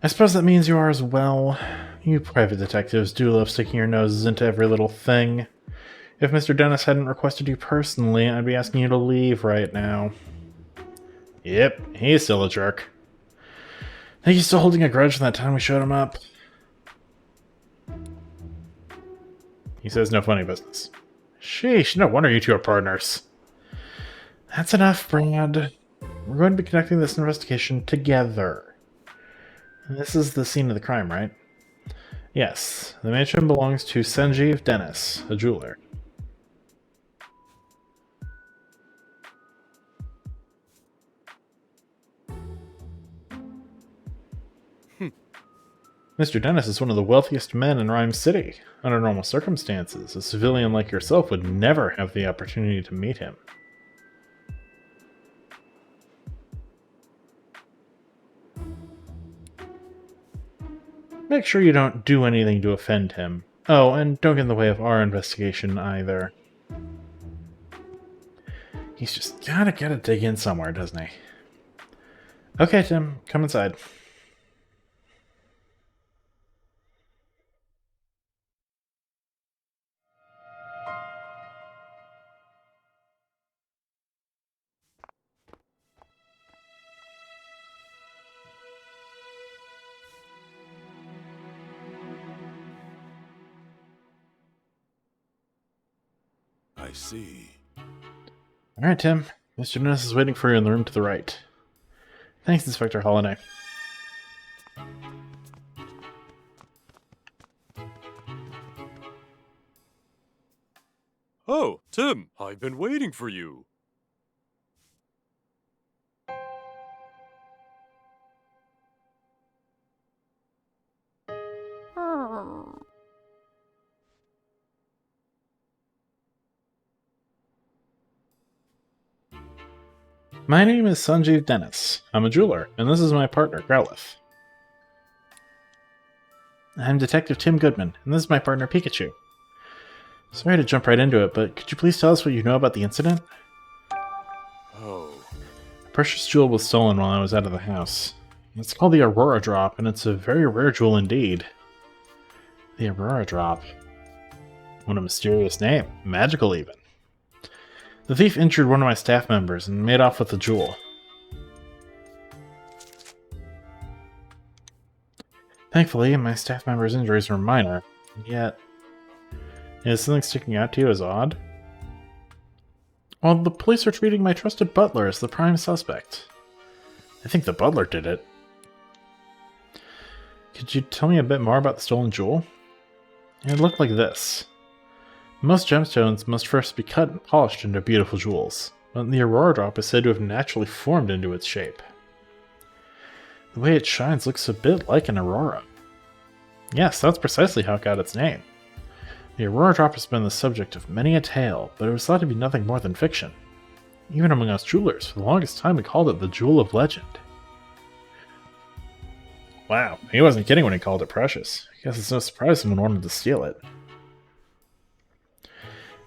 I suppose that means you are as well. You private detectives do love sticking your noses into every little thing. If Mr. Dennis hadn't requested you personally, I'd be asking you to leave right now. Yep, he's still a jerk. Think he's still holding a grudge from that time we showed him up? He says no funny business. Sheesh, no wonder you two are partners. That's enough, Brad. We're going to be conducting this investigation together. This is the scene of the crime, right? Yes, the mansion belongs to Sanjeev Dennis, a jeweler. Mr. Dennis is one of the wealthiest men in Rhyme City. Under normal circumstances, a civilian like yourself would never have the opportunity to meet him. Make sure you don't do anything to offend him. Oh, and don't get in the way of our investigation either. He's just gotta dig in somewhere, doesn't he? Okay, Tim, come inside. I see. Alright, Tim. Mr. Dennis is waiting for you in the room to the right. Thanks, Inspector Holiday. Oh, Tim, I've been waiting for you. My name is Sanjeev Dennis. I'm a jeweler, and this is my partner, Growlithe. I'm Detective Tim Goodman, and this is my partner, Pikachu. Sorry to jump right into it, but could you please tell us what you know about the incident? Oh. A precious jewel was stolen while I was out of the house. It's called the Aurora Drop, and it's a very rare jewel indeed. The Aurora Drop. What a mysterious name. Magical, even. The thief injured one of my staff members and made off with the jewel. Thankfully, my staff member's injuries were minor, yet... Is something sticking out to you as odd? Well, the police are treating my trusted butler as the prime suspect. I think the butler did it. Could you tell me a bit more about the stolen jewel? It looked like this. Most gemstones must first be cut and polished into beautiful jewels, but the Aurora Drop is said to have naturally formed into its shape. The way it shines looks a bit like an aurora. Yes, that's precisely how it got its name. The Aurora Drop has been the subject of many a tale, but it was thought to be nothing more than fiction. Even among us jewelers, for the longest time we called it the Jewel of Legend. Wow, he wasn't kidding when he called it precious. Guess it's no surprise someone wanted to steal it.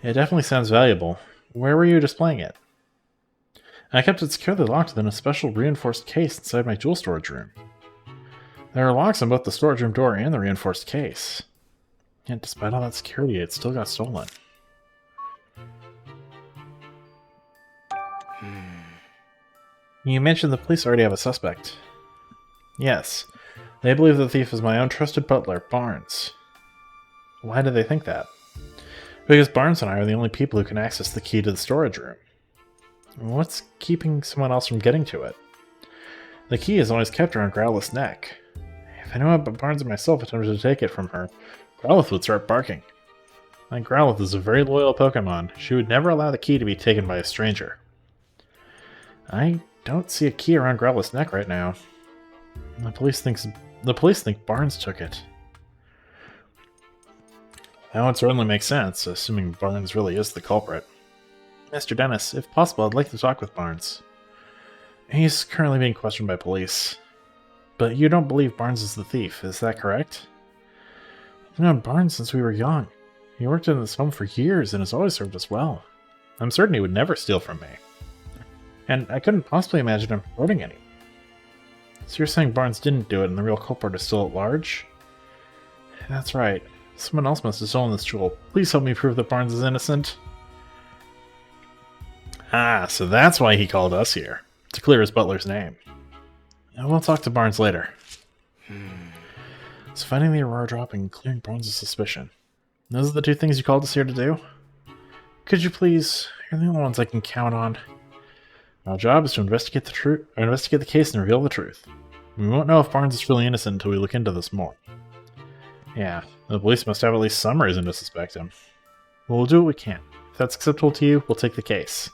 It definitely sounds valuable. Where were you displaying it? I kept it securely locked within a special reinforced case inside my jewel storage room. There are locks on both the storage room door and the reinforced case. Yet despite all that security, it still got stolen. You mentioned the police already have a suspect. Yes. They believe the thief is my own trusted butler, Barnes. Why do they think that? Because Barnes and I are the only people who can access the key to the storage room. What's keeping someone else from getting to it? The key is always kept around Growlith's neck. If anyone but Barnes and myself attempted to take it from her, Growlith would start barking. Like Growlith is a very loyal Pokemon. She would never allow the key to be taken by a stranger. I don't see a key around Growlith's neck right now. The police think Barnes took it. That would certainly make sense, assuming Barnes really is the culprit. Mr. Dennis, if possible, I'd like to talk with Barnes. He's currently being questioned by police. But you don't believe Barnes is the thief, is that correct? I've known Barnes since we were young. He worked in this home for years and has always served us well. I'm certain he would never steal from me. And I couldn't possibly imagine him hurting any. So you're saying Barnes didn't do it and the real culprit is still at large? That's right. Someone else must have stolen this jewel. Please help me prove that Barnes is innocent. Ah, so that's why he called us here. To clear his butler's name. And we'll talk to Barnes later. So finding the Aurora drop and clearing Barnes' suspicion. Those are the two things you called us here to do? Could you please? You're the only ones I can count on. Our job is to investigate the case and reveal the truth. We won't know if Barnes is really innocent until we look into this more. Yeah, the police must have at least some reason to suspect him. Well, we'll do what we can. If that's acceptable to you, we'll take the case.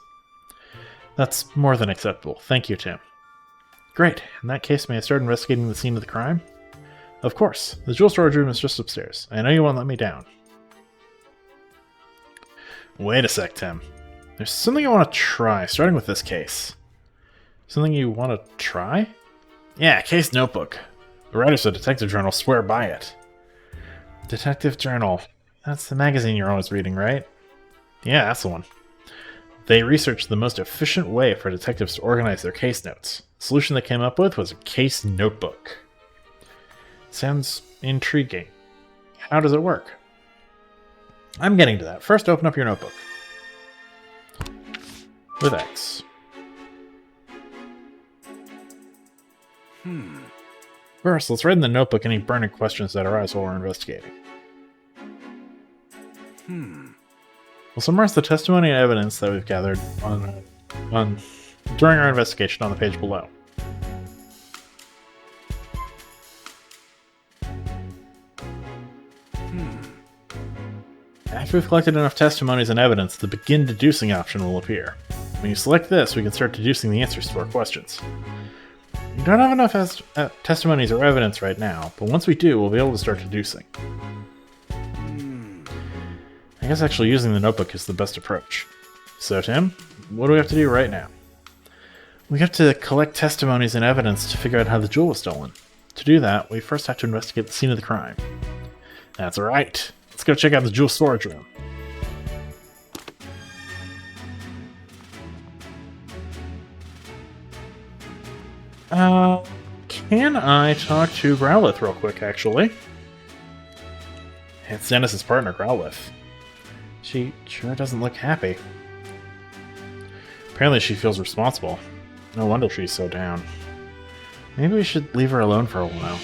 That's more than acceptable. Thank you, Tim. Great. In that case, may I start investigating the scene of the crime? Of course. The jewel storage room is just upstairs. I know you won't let me down. Wait a sec, Tim. There's something I want to try, starting with this case. Something you want to try? Yeah, case notebook. The writers of Detective Journal swear by it. Detective Journal. That's the magazine you're always reading, right? Yeah, that's the one. They researched the most efficient way for detectives to organize their case notes. The solution they came up with was a case notebook. Sounds intriguing. How does it work? I'm getting to that. First, open up your notebook. With X. First, let's write in the notebook any burning questions that arise while we're investigating. We'll summarize the testimony and evidence that we've gathered during our investigation on the page below. After we've collected enough testimonies and evidence, the Begin Deducing option will appear. When you select this, we can start deducing the answers to our questions. We don't have enough testimonies or evidence right now, but once we do, we'll be able to start deducing. I guess actually using the notebook is the best approach. So, Tim, what do we have to do right now? We have to collect testimonies and evidence to figure out how the jewel was stolen. To do that, we first have to investigate the scene of the crime. That's right. Let's go check out the jewel storage room. Can I talk to Growlith real quick, actually? It's Dennis's partner, Growlith. She sure doesn't look happy. Apparently she feels responsible. No wonder she's so down. Maybe we should leave her alone for a while.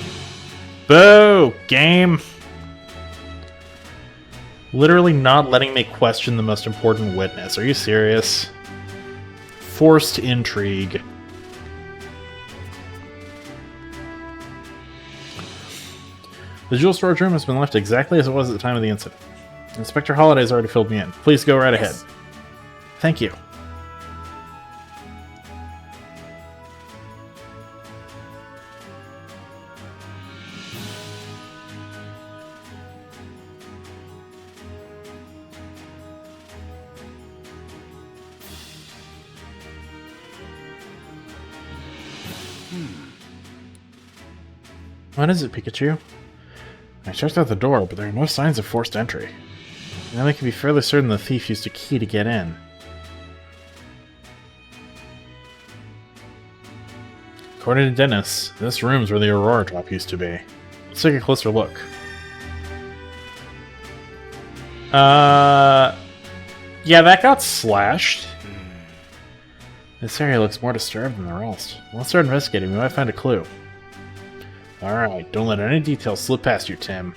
Boo! Game! Literally not letting me question the most important witness. Are you serious? Forced intrigue. The jewel storage room has been left exactly as it was at the time of the incident. Inspector Holliday's already filled me in. Please go right ahead. Thank you. What is it, Pikachu? I checked out the door, but there are no signs of forced entry. Now we can be fairly certain the thief used a key to get in. According to Dennis, this room's where the Aurora Drop used to be. Let's take a closer look. Yeah, that got slashed. This area looks more disturbed than the rest. Let's start investigating. We might find a clue. Alright, don't let any details slip past you, Tim.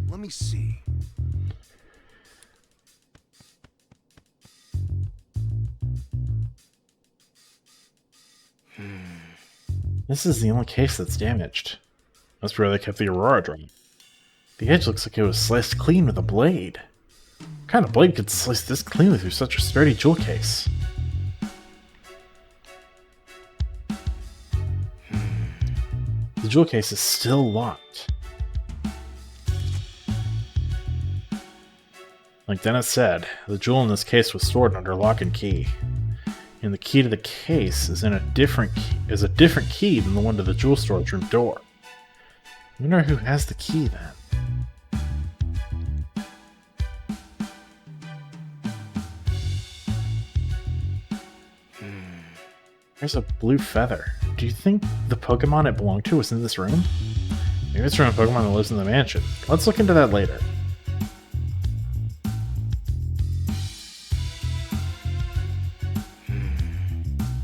Let me see. This is the only case that's damaged. That's where they kept the Aurora Drop. The edge looks like it was sliced clean with a blade. What kind of blade could slice this cleanly through such a sturdy jewel case? The jewel case is still locked. Like Dennis said, the jewel in this case was stored under lock and key. And the key to the case is a different key than the one to the jewel storage room door. I wonder who has the key then. There's a blue feather. Do you think the Pokemon it belonged to was in this room? Maybe it's from a Pokemon that lives in the mansion. Let's look into that later.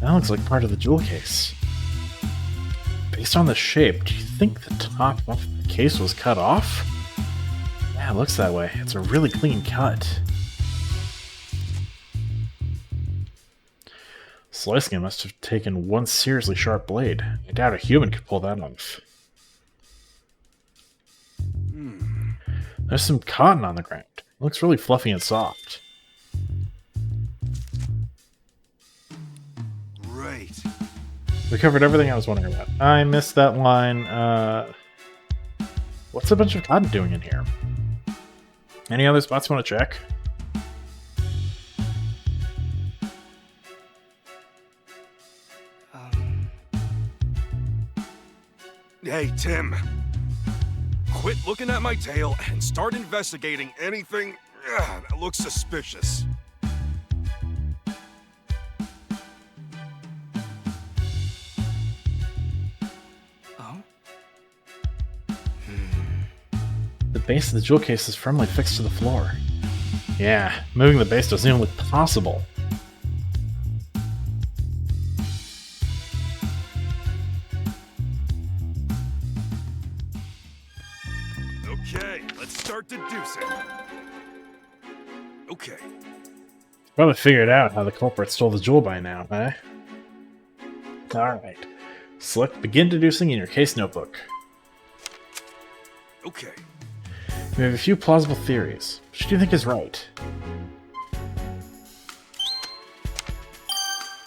That looks like part of the jewel case. Based on the shape, do you think the top of the case was cut off? Yeah, it looks that way. It's a really clean cut. Slicing it must have taken one seriously sharp blade. I doubt a human could pull that off. There's some cotton on the ground. It looks really fluffy and soft. Right. We covered everything I was wondering about. I missed that line. What's a bunch of cotton doing in here? Any other spots you want to check? Hey, Tim. Quit looking at my tail and start investigating anything that looks suspicious. Oh? The base of the jewel case is firmly fixed to the floor. Yeah, moving the base doesn't even look possible. Okay, let's start deducing. Okay. Probably figured out how the culprit stole the jewel by now, eh? Alright. Select Begin Deducing in your case notebook. Okay. We have a few plausible theories. Which do you think is right?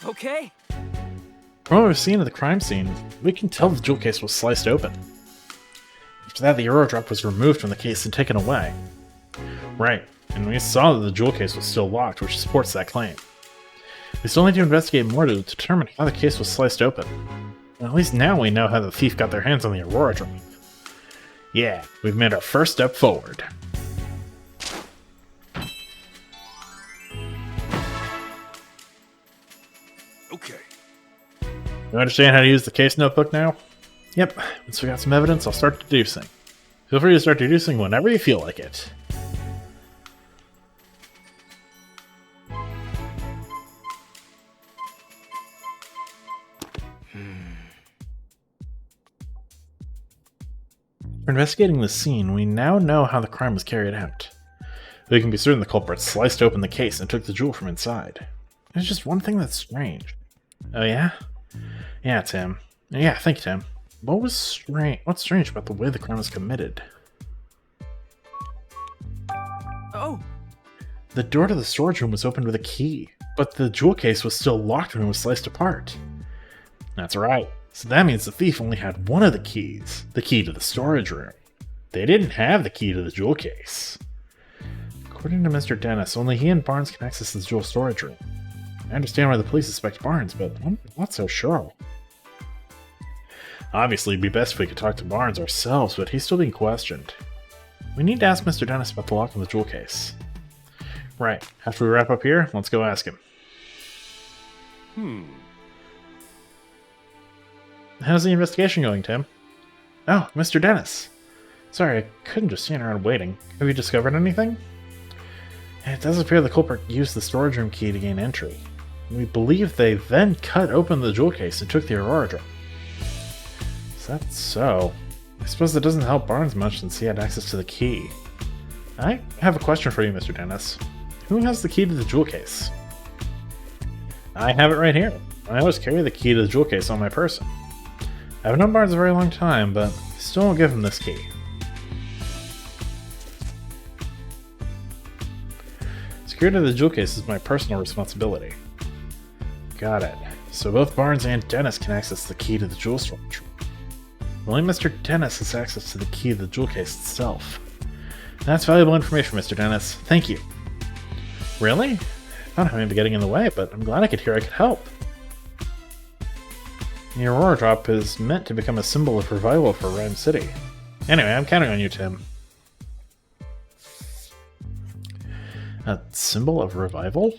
Okay. From what we've seen at the crime scene, we can tell the jewel case was sliced open. After that, the Aurora Drop was removed from the case and taken away. Right, and we saw that the jewel case was still locked, which supports that claim. We still need to investigate more to determine how the case was sliced open. At least now we know how the thief got their hands on the Aurora Drop. Yeah, we've made our first step forward. Okay. You understand how to use the case notebook now? Yep, once we got some evidence, I'll start deducing. Feel free to start deducing whenever you feel like it. For investigating the scene, we now know how the crime was carried out. We can be certain the culprit sliced open the case and took the jewel from inside. There's just one thing that's strange. Oh yeah? Yeah, Tim. Yeah, thank you, Tim. What's strange about the way the crime was committed? Oh! The door to the storage room was opened with a key, but the jewel case was still locked when it was sliced apart. That's right. So that means the thief only had one of the keys, the key to the storage room. They didn't have the key to the jewel case. According to Mr. Dennis, only he and Barnes can access the jewel storage room. I understand why the police suspect Barnes, but I'm not so sure. Obviously, it'd be best if we could talk to Barnes ourselves, but he's still being questioned. We need to ask Mr. Dennis about the lock on the jewel case. Right, after we wrap up here, let's go ask him. How's the investigation going, Tim? Oh, Mr. Dennis. Sorry, I couldn't just stand around waiting. Have you discovered anything? It does appear the culprit used the storage room key to gain entry. We believe they then cut open the jewel case and took the Aurora Drop. Is that so? I suppose it doesn't help Barnes much since he had access to the key. I have a question for you, Mr. Dennis. Who has the key to the jewel case? I have it right here. I always carry the key to the jewel case on my person. I've known Barnes a very long time, but still won't give him this key. Security of the jewel case is my personal responsibility. Got it. So both Barnes and Dennis can access the key to the jewel storage room. Only Mr. Dennis has access to the key to the jewel case itself. That's valuable information, Mr. Dennis. Thank you. Really? I thought I might be getting in the way, but I'm glad I could help. The Aurora Drop is meant to become a symbol of revival for Rhyme City. Anyway, I'm counting on you, Tim. A symbol of revival?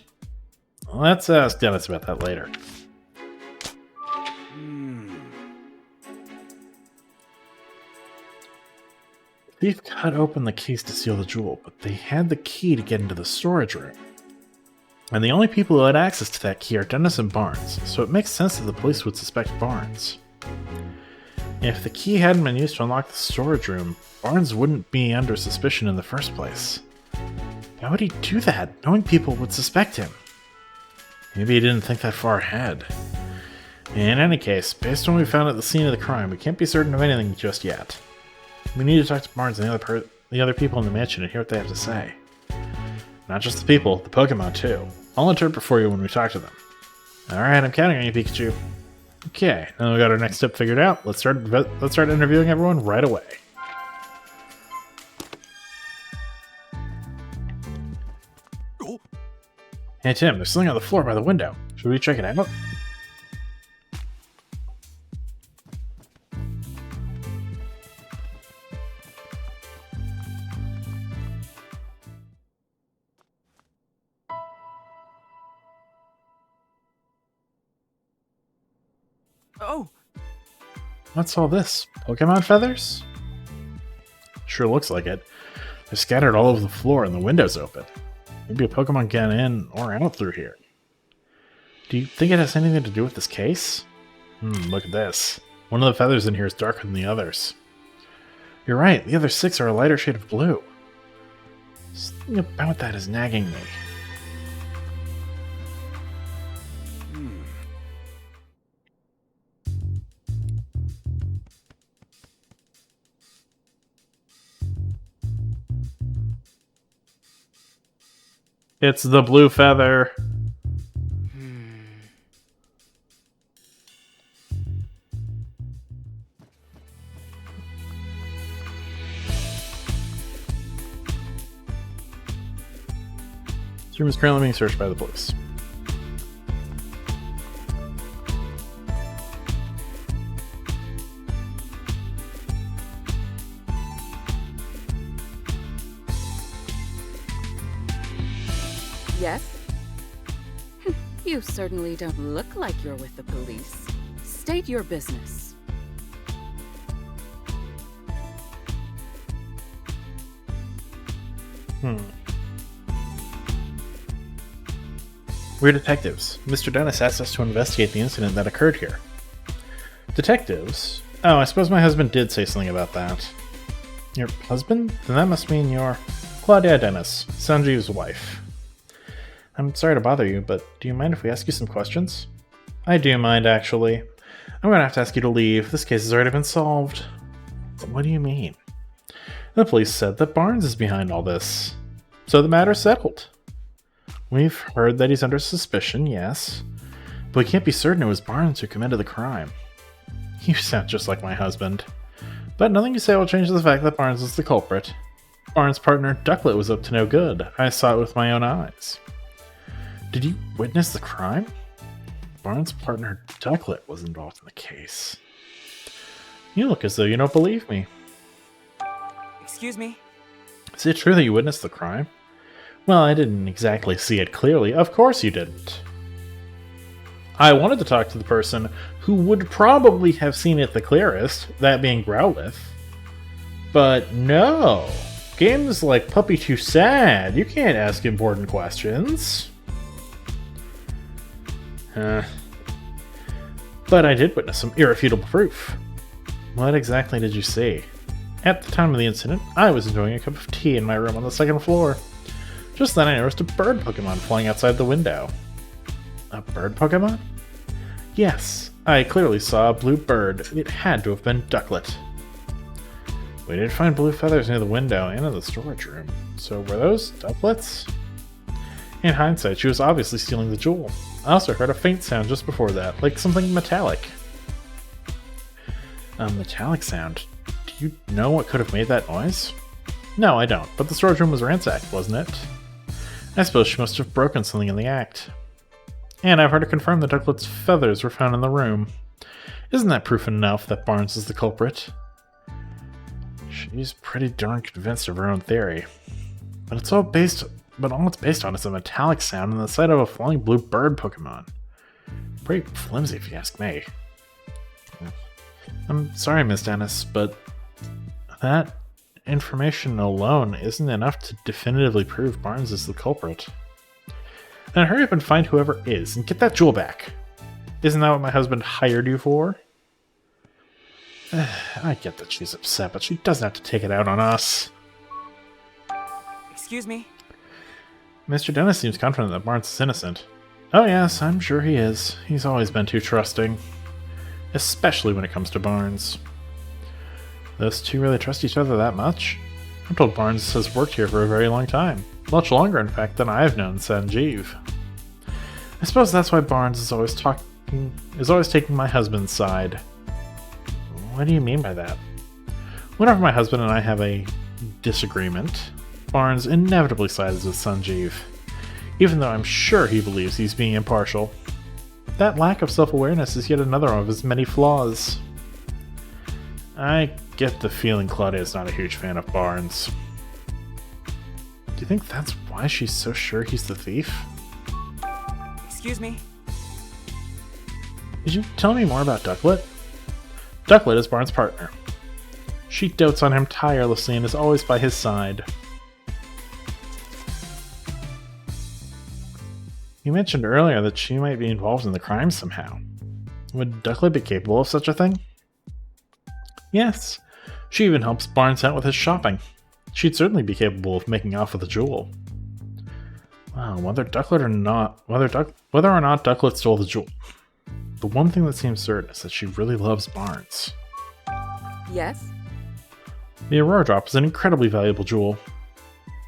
Let's ask Dennis about that later. The thief cut open the case to steal the jewel, but they had the key to get into the storage room. And the only people who had access to that key are Dennis and Barnes, so it makes sense that the police would suspect Barnes. If the key hadn't been used to unlock the storage room, Barnes wouldn't be under suspicion in the first place. Why would he do that, knowing people would suspect him? Maybe he didn't think that far ahead. In any case, based on what we found at the scene of the crime, we can't be certain of anything just yet. We need to talk to Barnes and the other people in the mansion and hear what they have to say. Not just the people, the Pokemon too. I'll interpret for you when we talk to them. Alright, I'm counting on you, Pikachu. Okay, now we got our next step figured out. Let's start interviewing everyone right away. Hey Tim, there's something on the floor by the window. Should we check it out? Oh! What's all this? Pokemon feathers? Sure looks like it. They're scattered all over the floor and the window's open. Maybe a Pokemon get in or out through here. Do you think it has anything to do with this case? Look at this. One of the feathers in here is darker than the others. You're right, the other 6 are a lighter shade of blue. Something about that is nagging me. It's the blue feather. This room is currently being searched by the police. Yes? You certainly don't look like you're with the police. State your business. We're detectives. Mr. Dennis asked us to investigate the incident that occurred here. Detectives? Oh, I suppose my husband did say something about that. Your husband? Then that must mean you're Claudia Dennis, Sanjeev's wife. I'm sorry to bother you, but do you mind if we ask you some questions? I do mind, actually. I'm gonna have to ask you to leave. This case has already been solved. What do you mean? The police said that Barnes is behind all this. So the matter's settled. We've heard that he's under suspicion, yes. But we can't be certain it was Barnes who committed the crime. You sound just like my husband. But nothing you say will change the fact that Barnes is the culprit. Barnes' partner, Ducklet, was up to no good. I saw it with my own eyes. Did you witness the crime? Barnes' partner, Ducklet, was involved in the case. You look as though you don't believe me. Excuse me? Is it true that you witnessed the crime? Well, I didn't exactly see it clearly. Of course you didn't. I wanted to talk to the person who would probably have seen it the clearest, that being Growlithe. But no. Games like Puppy Too Sad. You can't ask important questions. But I did witness some irrefutable proof. What exactly did you see? At the time of the incident, I was enjoying a cup of tea in my room on the second floor. Just then I noticed a bird Pokemon flying outside the window. A bird Pokemon? Yes, I clearly saw a blue bird. It had to have been Ducklet. We did find blue feathers near the window and in the storage room. So were those Ducklets? In hindsight, she was obviously stealing the jewel. I also heard a faint sound just before that, like something metallic. A metallic sound? Do you know what could have made that noise? No, I don't, but the storage room was ransacked, wasn't it? I suppose she must have broken something in the act. And I've heard it confirmed that Ducklet's feathers were found in the room. Isn't that proof enough that Barnes is the culprit? She's pretty darn convinced of her own theory. But all it's based on is a metallic sound and the sight of a flying blue bird Pokemon. Pretty flimsy if you ask me. I'm sorry, Miss Dennis, but that information alone isn't enough to definitively prove Barnes is the culprit. Then hurry up and find whoever is and get that jewel back. Isn't that what my husband hired you for? I get that she's upset, but she doesn't have to take it out on us. Excuse me? Mr. Dennis seems confident that Barnes is innocent. Oh yes, I'm sure he is. He's always been too trusting. Especially when it comes to Barnes. Those two really trust each other that much? I'm told Barnes has worked here for a very long time. Much longer, in fact, than I've known Sanjeev. I suppose that's why Barnes is always taking my husband's side. What do you mean by that? Whenever my husband and I have a disagreement, Barnes inevitably sides with Sanjeev, even though I'm sure he believes he's being impartial. That lack of self-awareness is yet another of his many flaws. I get the feeling Claudia is not a huge fan of Barnes. Do you think that's why she's so sure he's the thief? Excuse me? Could you tell me more about Ducklet? Ducklet is Barnes' partner. She dotes on him tirelessly and is always by his side. You mentioned earlier that she might be involved in the crime somehow. Would Ducklet be capable of such a thing? Yes. She even helps Barnes out with his shopping. She'd certainly be capable of making off with a jewel. Wow, whether or not Ducklet stole the jewel, the one thing that seems certain is that she really loves Barnes. Yes? The Aurora Drop is an incredibly valuable jewel.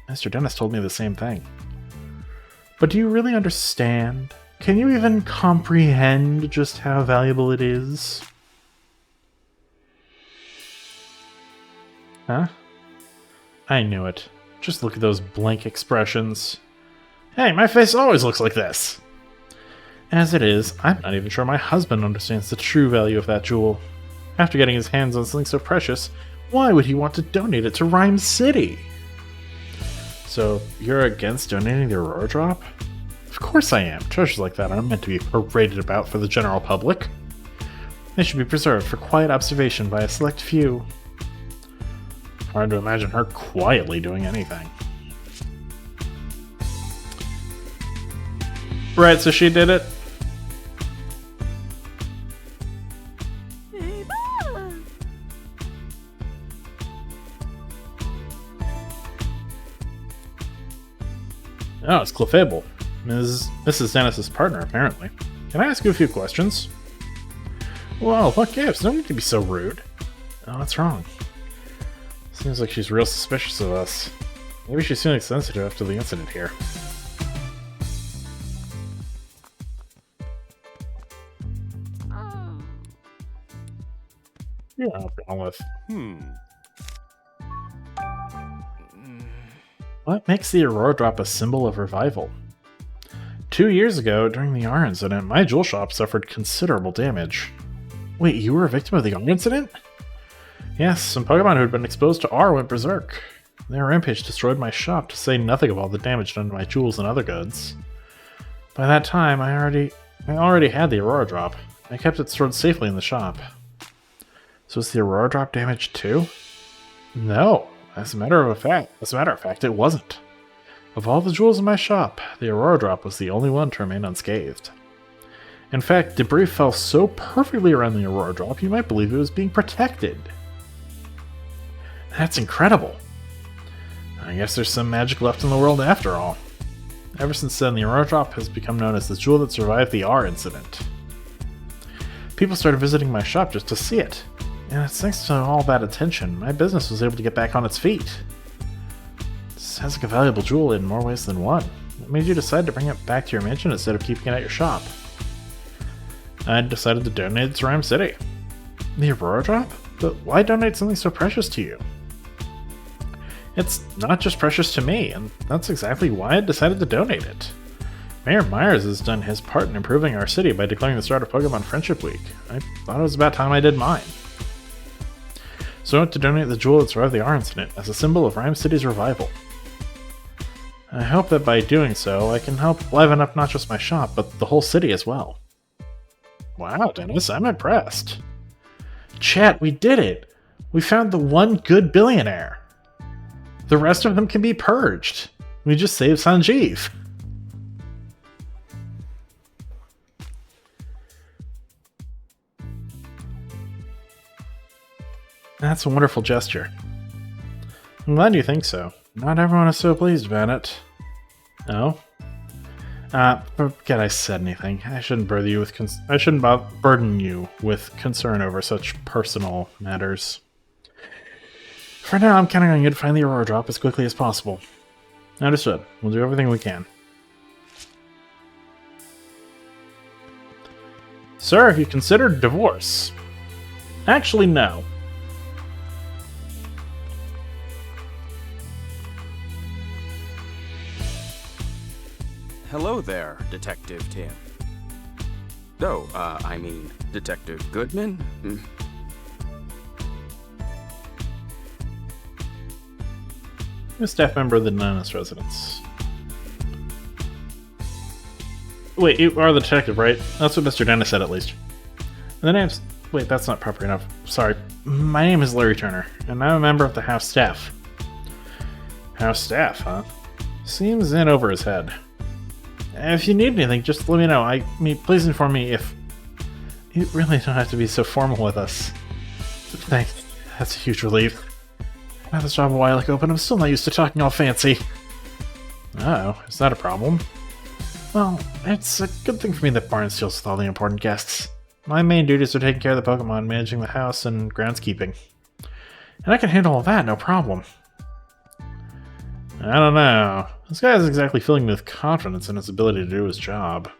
Mr. Dennis told me the same thing. But do you really understand? Can you even comprehend just how valuable it is? Huh? I knew it. Just look at those blank expressions. Hey, my face always looks like this! As it is, I'm not even sure my husband understands the true value of that jewel. After getting his hands on something so precious, why would he want to donate it to Rhyme City? So, you're against donating the Aurora Drop? Of course I am. Treasures like that aren't meant to be paraded about for the general public. They should be preserved for quiet observation by a select few. Hard to imagine her quietly doing anything. Right, so she did it? Oh, it's Clefable. Mrs. Dennis's partner, apparently. Can I ask you a few questions? Whoa, what gives? No need to be so rude. Oh, what's wrong? Seems like she's real suspicious of us. Maybe she's feeling sensitive after the incident here. Yeah, I'll be on with. What makes the Aurora Drop a symbol of revival? 2 years ago, during the R incident, my jewel shop suffered considerable damage. Wait, you were a victim of the R incident? Yes, some Pokemon who had been exposed to R went berserk. Their rampage destroyed my shop, to say nothing of all the damage done to my jewels and other goods. By that time, I already had the Aurora Drop. I kept it stored safely in the shop. So was the Aurora Drop damaged too? No, as a matter of fact, it wasn't. Of all the jewels in my shop, the Aurora Drop was the only one to remain unscathed. In fact, debris fell so perfectly around the Aurora Drop, you might believe it was being protected. That's incredible. I guess there's some magic left in the world after all. Ever since then, the Aurora Drop has become known as the jewel that survived the R incident. People started visiting my shop just to see it, and it's thanks to all that attention, my business was able to get back on its feet. It sounds like a valuable jewel in more ways than one. What made you decide to bring it back to your mansion instead of keeping it at your shop? I decided to donate it to Rhyme City. The Aurora Drop? But why donate something so precious to you? It's not just precious to me, and that's exactly why I decided to donate it. Mayor Myers has done his part in improving our city by declaring the start of Pokemon Friendship Week. I thought it was about time I did mine. So I went to donate the jewel that survived the R incident as a symbol of Rhyme City's revival. I hope that by doing so, I can help liven up not just my shop, but the whole city as well. Wow, Dennis, I'm impressed. Chat, we did it! We found the one good billionaire! The rest of them can be purged. We just saved Sanjeev. That's a wonderful gesture. I'm glad you think so. Not everyone is so pleased about it. Oh? Forget I said anything. I shouldn't burden you with concern over such personal matters. For now, I'm counting on you to find the Aurora Drop as quickly as possible. Understood. We'll do everything we can. Sir, have you considered divorce? Actually, no. Hello there, Detective Tim. No, I mean, Detective Goodman? A staff member of the Nana's residence. Wait, you are the detective, right? That's what Mr. Dennis said, at least. And the name's... Wait, that's not proper enough. Sorry. My name is Larry Turner, and I'm a member of the house staff. House staff, huh? Seems in over his head. If you need anything, just let me know. Please inform me if... You really don't have to be so formal with us. Thanks. That's a huge relief. I had this job a while ago, but I'm still not used to talking all fancy. Uh-oh, is that a problem? Well, it's a good thing for me that Barnes deals with all the important guests. My main duties are taking care of the Pokemon, managing the house, and groundskeeping. And I can handle all that, no problem. I don't know. This guy isn't exactly filling me with confidence in his ability to do his job.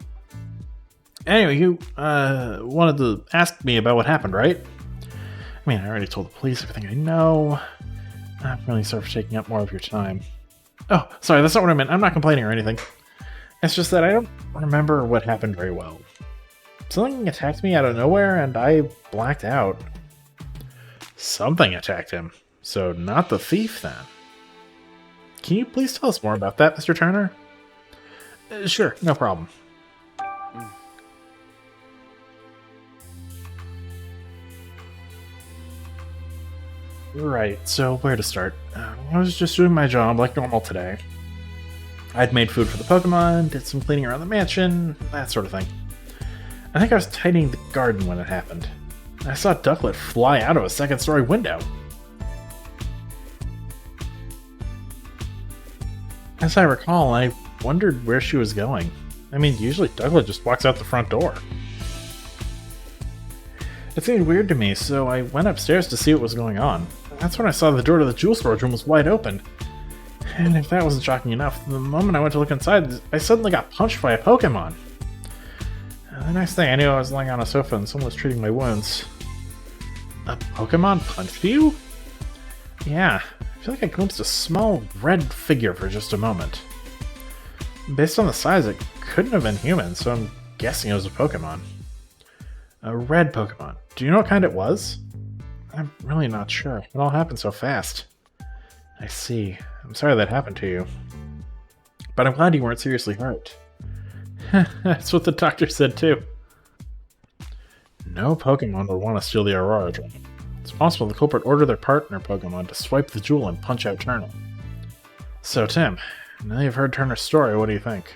Anyway, you, wanted to ask me about what happened, right? I mean, I already told the police everything I know. I'm really sorry for taking up more of your time. Oh, sorry, that's not what I meant. I'm not complaining or anything. It's just that I don't remember what happened very well. Something attacked me out of nowhere, and I blacked out. Something attacked him. So not the thief, then. Can you please tell us more about that, Mr. Turner? Sure, no problem. Right, so where to start? I was just doing my job like normal today. I'd made food for the Pokemon, did some cleaning around the mansion, that sort of thing. I think I was tidying the garden when it happened. I saw Ducklet fly out of a second-story window. As I recall, I wondered where she was going. I mean, usually Ducklet just walks out the front door. It seemed weird to me, so I went upstairs to see what was going on. That's when I saw the door to the jewel storage room was wide open. And if that wasn't shocking enough, the moment I went to look inside, I suddenly got punched by a Pokemon. The next thing I knew, I was lying on a sofa and someone was treating my wounds. A Pokemon punched you? Yeah, I feel like I glimpsed a small red figure for just a moment. Based on the size, it couldn't have been human, so I'm guessing it was a Pokemon. A red Pokemon. Do you know what kind it was? I'm really not sure. It all happened so fast. I see. I'm sorry that happened to you. But I'm glad you weren't seriously hurt. That's what the doctor said too. No Pokemon would want to steal the Aurora Drop. It's possible the culprit ordered their partner Pokemon to swipe the jewel and punch out Turner. So Tim, now you've heard Turner's story, what do you think?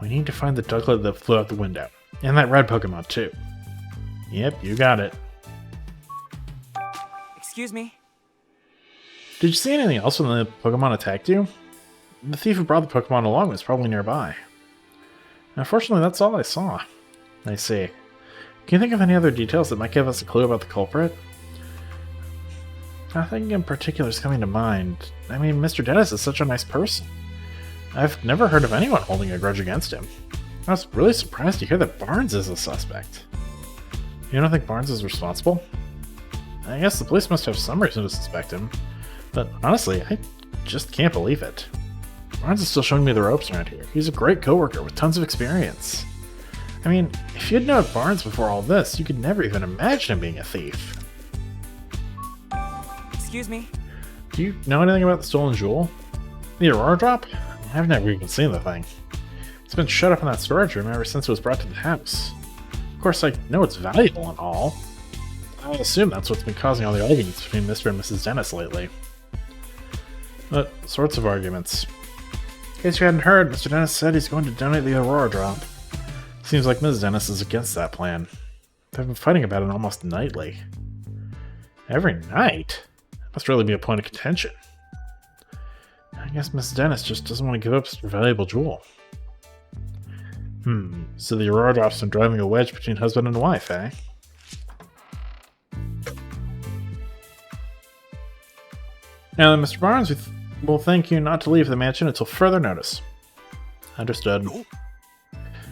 We need to find the ducklet that flew out the window. And that red Pokemon too. Yep, you got it. Excuse me? Did you see anything else when the Pokemon attacked you? The thief who brought the Pokemon along was probably nearby. Unfortunately, that's all I saw. I see. Can you think of any other details that might give us a clue about the culprit? Nothing in particular is coming to mind. I mean, Mr. Dennis is such a nice person. I've never heard of anyone holding a grudge against him. I was really surprised to hear that Barnes is a suspect. You don't think Barnes is responsible? I guess the police must have some reason to suspect him. But honestly, I just can't believe it. Barnes is still showing me the ropes around here. He's a great coworker with tons of experience. I mean, if you'd known Barnes before all this, you could never even imagine him being a thief. Excuse me? Do you know anything about the stolen jewel? The Aurora Drop? I've never even seen the thing. It's been shut up in that storage room ever since it was brought to the house. Of course, I know it's valuable and all. I assume that's what's been causing all the arguments between Mr. and Mrs. Dennis lately. What sorts of arguments? In case you hadn't heard, Mr. Dennis said he's going to donate the Aurora Drop. Seems like Ms. Dennis is against that plan. They've been fighting about it almost nightly. Every night? That must really be a point of contention. I guess Ms. Dennis just doesn't want to give up such a valuable jewel. So the Aurora Drop's been driving a wedge between husband and wife, eh? Now then, Mr. Barnes, we'll thank you not to leave the mansion until further notice. Understood.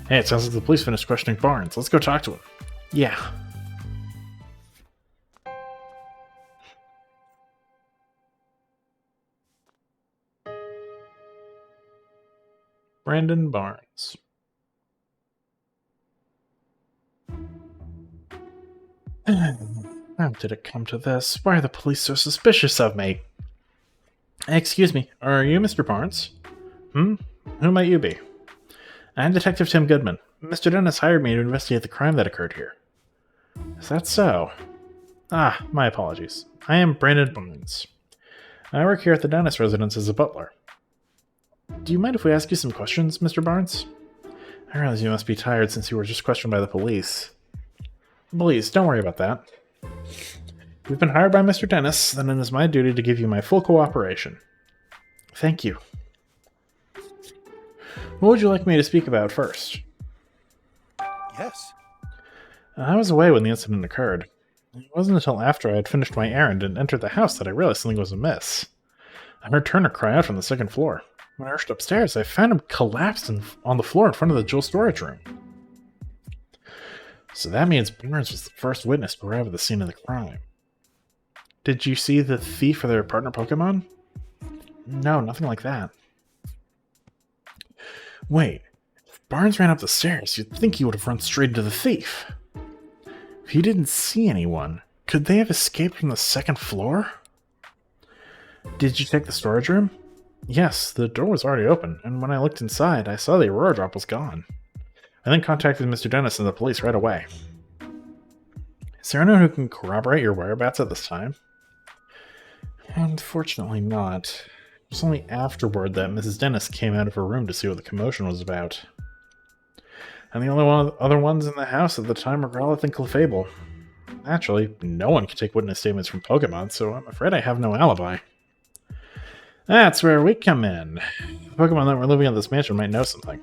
Hey, it sounds like the police finished questioning Barnes. Let's go talk to him. Yeah. Brandon Barnes. How did it come to this? Why are the police so suspicious of me? Excuse me, are you Mr. Barnes? Who might you be? I'm Detective Tim Goodman. Mr. Dennis hired me to investigate the crime that occurred here. Is that so? Ah, my apologies. I am Brandon Barnes. I work here at the Dennis residence as a butler. Do you mind if we ask you some questions, Mr. Barnes? I realize you must be tired since you were just questioned by the police. Please, don't worry about that. You've been hired by Mr. Dennis, then it is my duty to give you my full cooperation. Thank you. What would you like me to speak about first? Yes. I was away when the incident occurred. It wasn't until after I had finished my errand and entered the house that I realized something was amiss. I heard Turner cry out from the second floor. When I rushed upstairs, I found him collapsed on the floor in front of the jewel storage room. So that means Barnes was the first witness to arrive at the scene of the crime. Did you see the thief or their partner Pokemon? No, nothing like that. Wait, if Barnes ran up the stairs, you'd think he would have run straight into the thief. If he didn't see anyone, could they have escaped from the second floor? Did you check the storage room? Yes, the door was already open, and when I looked inside, I saw the Aurora Drop was gone. I then contacted Mr. Dennis and the police right away. Is there anyone who can corroborate your whereabouts at this time? Unfortunately not. It was only afterward that Mrs. Dennis came out of her room to see what the commotion was about. And the only other ones in the house at the time were Growlithe and Clefable. Naturally, no one can take witness statements from Pokemon, so I'm afraid I have no alibi. That's where we come in. The Pokemon that were living at this mansion might know something.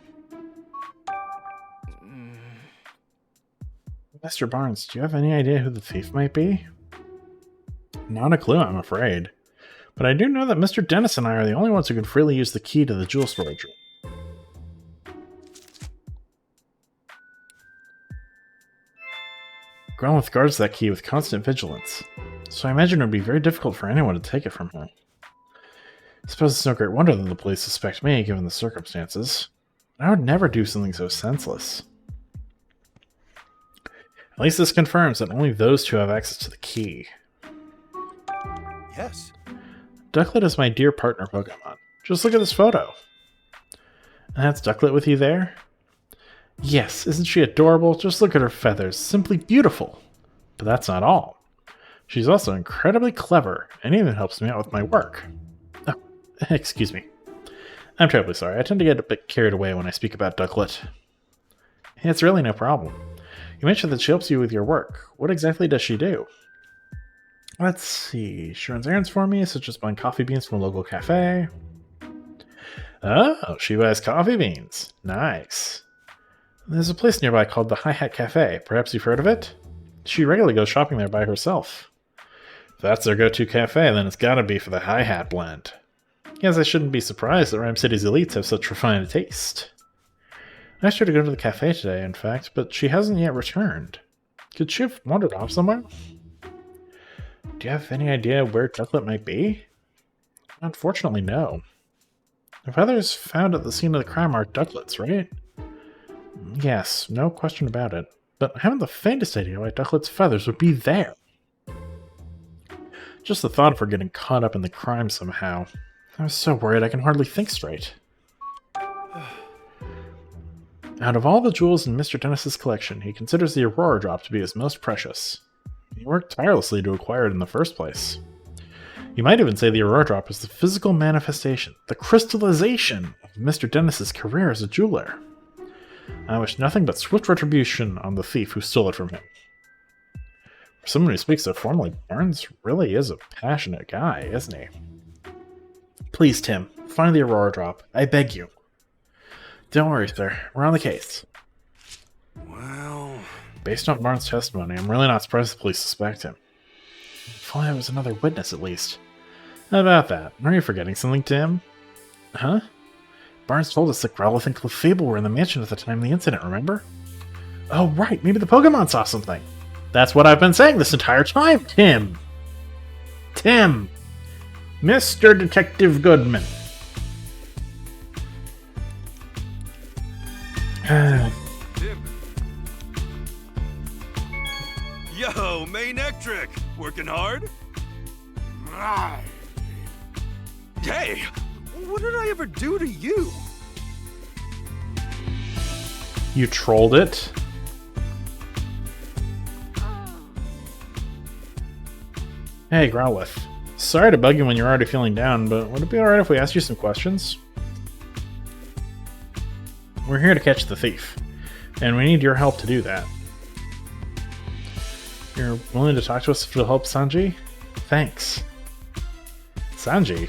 Mr. Barnes, do you have any idea who the thief might be? Not a clue, I'm afraid. But I do know that Mr. Dennis and I are the only ones who can freely use the key to the jewel storage room. Growlithe guards that key with constant vigilance, so I imagine it would be very difficult for anyone to take it from her. I suppose it's no great wonder that the police suspect me, given the circumstances. I would never do something so senseless. least this confirms that only those two have access to the key. Yes. Ducklet is my dear partner Pokemon. Just look at this photo. And that's Ducklet with you there? Yes, isn't she adorable? Just look at her feathers. Simply beautiful. But that's not all. She's also incredibly clever, and even helps me out with my work. Oh, excuse me. I'm terribly sorry. I tend to get a bit carried away when I speak about Ducklet. It's really no problem. You mentioned that she helps you with your work. What exactly does she do? Let's see. She runs errands for me, such as buying coffee beans from a local cafe. Oh, she buys coffee beans. Nice. There's a place nearby called the Hi-Hat Cafe. Perhaps you've heard of it? She regularly goes shopping there by herself. If that's their go-to cafe, then it's gotta be for the Hi-Hat blend. Yes, I shouldn't be surprised that Rhyme City's elites have such refined taste. I asked her to go to the cafe today, in fact, but she hasn't yet returned. Could she have wandered off somewhere? Do you have any idea where Ducklet might be? Unfortunately, no. The feathers found at the scene of the crime are Ducklet's, right? Yes, no question about it. But I haven't the faintest idea why Ducklet's feathers would be there. Just the thought of her getting caught up in the crime somehow. I was so worried I can hardly think straight. Out of all the jewels in Mr. Dennis's collection, he considers the Aurora Drop to be his most precious. He worked tirelessly to acquire it in the first place. You might even say the Aurora Drop is the physical manifestation, the crystallization of Mr. Dennis's career as a jeweler. I wish nothing but swift retribution on the thief who stole it from him. For someone who speaks so formally, Barnes really is a passionate guy, isn't he? Please, Tim, find the Aurora Drop. I beg you. Don't worry, sir. We're on the case. Well... Based on Barnes' testimony, I'm really not surprised the police suspect him. If only I was another witness, at least. How about that? Are you forgetting something, Tim? Huh? Barnes told us that Growlithe and Clefable were in the mansion at the time of the incident, remember? Oh, right. Maybe the Pokemon saw something. That's what I've been saying this entire time, Tim! Tim! Mr. Detective Goodman. Tim. Yo, main Ectric! Working hard? Hey! What did I ever do to you? You trolled it? Hey, Growlithe. Sorry to bug you when you're already feeling down, but would it be alright if we asked you some questions? We're here to catch the thief, and we need your help to do that. You're willing to talk to us if it'll help Sanji? Thanks. Sanji?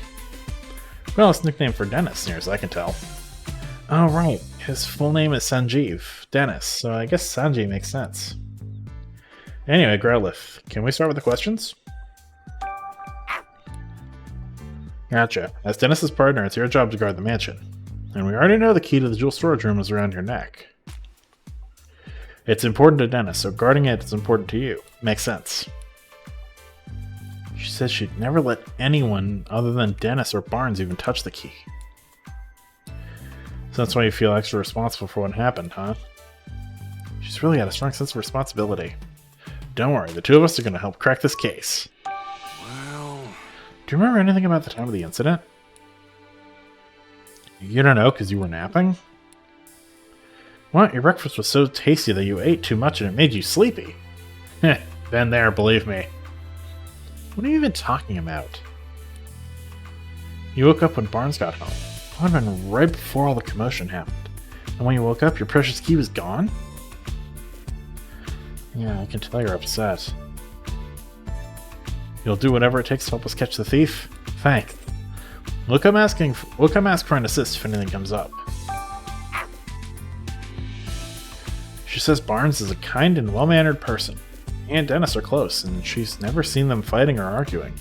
Well, it's nickname for Dennis, near as I can tell. Oh, right. His full name is Sanjeev, Dennis, so I guess Sanji makes sense. Anyway, Growlithe, can we start with the questions? Gotcha. As Dennis's partner, it's your job to guard the mansion. And we already know the key to the jewel storage room is around your neck. It's important to Dennis, so guarding it is important to you. Makes sense. She says she'd never let anyone other than Dennis or Barnes even touch the key. So that's why you feel extra responsible for what happened, huh? She's really got a strong sense of responsibility. Don't worry, the two of us are going to help crack this case. Well... Do you remember anything about the time of the incident? You don't know because you were napping? What? Your breakfast was so tasty that you ate too much and it made you sleepy. Heh, been there, believe me. What are you even talking about? You woke up when Barnes got home. It would have been right before all the commotion happened. And when you woke up, your precious key was gone? Yeah, I can tell you're upset. You'll do whatever it takes to help us catch the thief? Thanks. We'll come ask for an assist if anything comes up. She says Barnes is a kind and well-mannered person. He and Dennis are close, and she's never seen them fighting or arguing.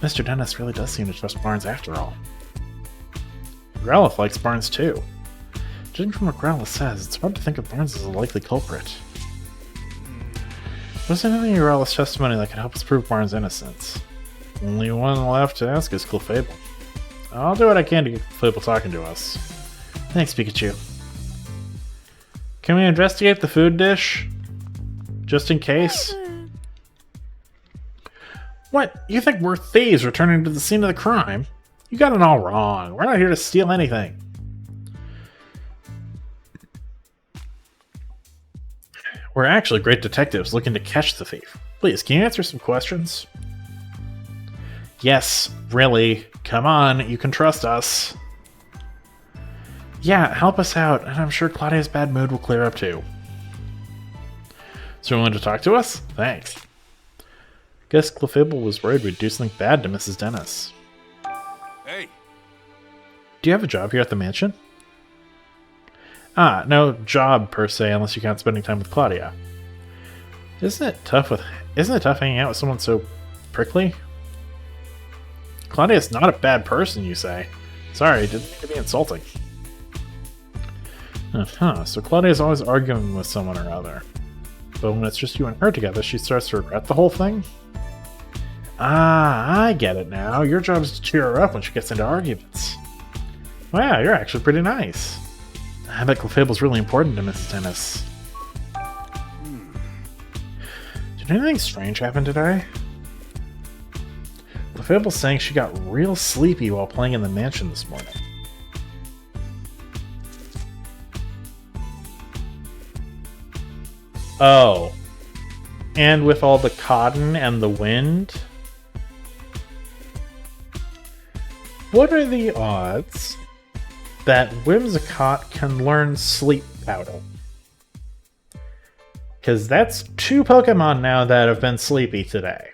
Mr. Dennis really does seem to trust Barnes after all. Growlithe likes Barnes too. Judging from what Growlithe says, it's hard to think of Barnes as a likely culprit. Was there anything in Growlithe's testimony that could help us prove Barnes' innocence? Only one left to ask is Clefable. I'll do what I can to get Clefable talking to us. Thanks, Pikachu. Can we investigate the food dish? Just in case? What? You think we're thieves returning to the scene of the crime? You got it all wrong. We're not here to steal anything. We're actually great detectives looking to catch the thief. Please, can you answer some questions? Yes, really. Come on, you can trust us. Yeah, help us out, and I'm sure Claudia's bad mood will clear up too. So you wanted to talk to us? Thanks. Guess Clefable was worried we'd do something bad to Mrs. Dennis. Hey! Do you have a job here at the mansion? Ah, no job per se, unless you count spending time with Claudia. Isn't it tough hanging out with someone so prickly? Claudia's not a bad person, you say. Sorry, didn't mean to be insulting. So Claudia's always arguing with someone or other. But when it's just you and her together, she starts to regret the whole thing? Ah, I get it now. Your job is to cheer her up when she gets into arguments. Wow, you're actually pretty nice. I bet Clefable's really important to Mrs. Dennis. Did anything strange happen today? Clefable's saying she got real sleepy while playing in the mansion this morning. Oh. And with all the cotton and the wind? What are the odds that Whimsicott can learn Sleep Powder? Because that's 2 Pokemon now that have been sleepy today.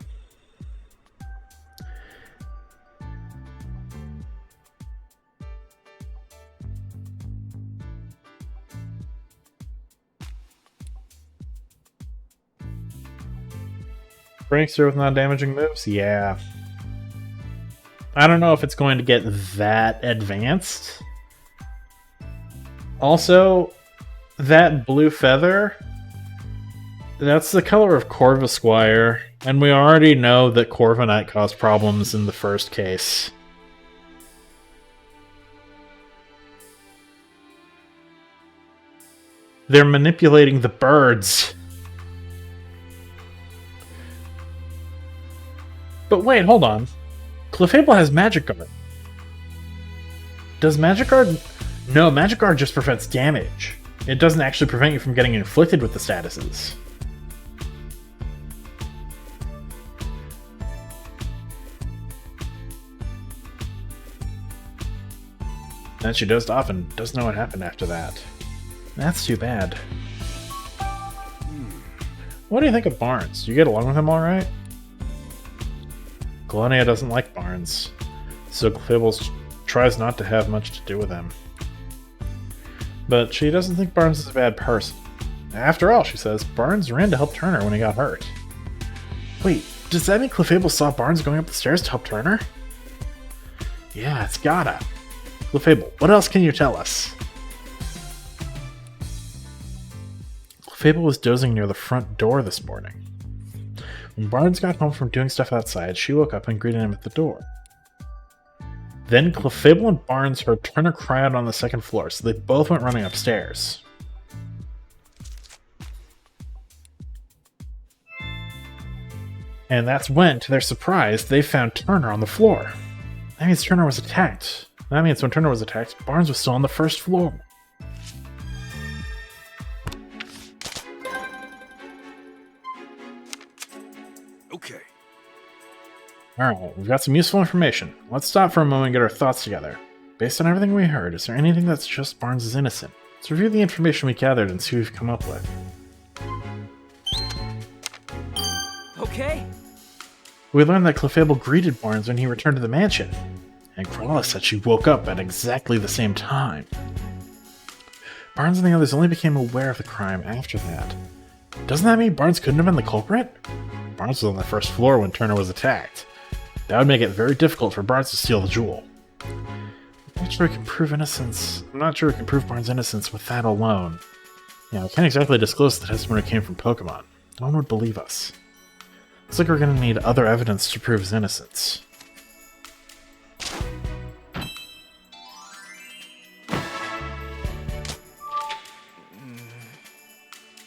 Prankster with non-damaging moves? Yeah. I don't know if it's going to get that advanced. Also, that blue feather, that's the color of Corvisquire, and we already know that Corviknight caused problems in the first case. They're manipulating the birds. But wait, hold on. Clefable has Magic Guard. Does Magic Guard... No, Magic Guard just prevents damage. It doesn't actually prevent you from getting inflicted with the statuses. Then she dozed off and doesn't know what happened after that. That's too bad. What do you think of Barnes? Do you get along with him alright? Claudia doesn't like Barnes, so Clefable tries not to have much to do with him. But she doesn't think Barnes is a bad person. After all, she says, Barnes ran to help Turner when he got hurt. Wait, does that mean Clefable saw Barnes going up the stairs to help Turner? Yeah, it's gotta. Clefable, what else can you tell us? Clefable was dozing near the front door this morning. When Barnes got home from doing stuff outside, she woke up and greeted him at the door. Then Clefable and Barnes heard Turner cry out on the second floor, so they both went running upstairs. And that's when, to their surprise, they found Turner on the floor. That means Turner was attacked. That means when Turner was attacked, Barnes was still on the first floor. Okay. Alright, we've got some useful information. Let's stop for a moment and get our thoughts together. Based on everything we heard, is there anything that's just Barnes is innocent? Let's review the information we gathered and see what we've come up with. Okay. We learned that Clefable greeted Barnes when he returned to the mansion, and Crawla said she woke up at exactly the same time. Barnes and the others only became aware of the crime after that. Doesn't that mean Barnes couldn't have been the culprit? Barnes was on the first floor when Turner was attacked. That would make it very difficult for Barnes to steal the jewel. I'm not sure we can prove innocence. I'm not sure we can prove Barnes' innocence with that alone. Yeah, we can't exactly disclose the testimony came from Pokemon. No one would believe us. Looks like we're gonna need other evidence to prove his innocence.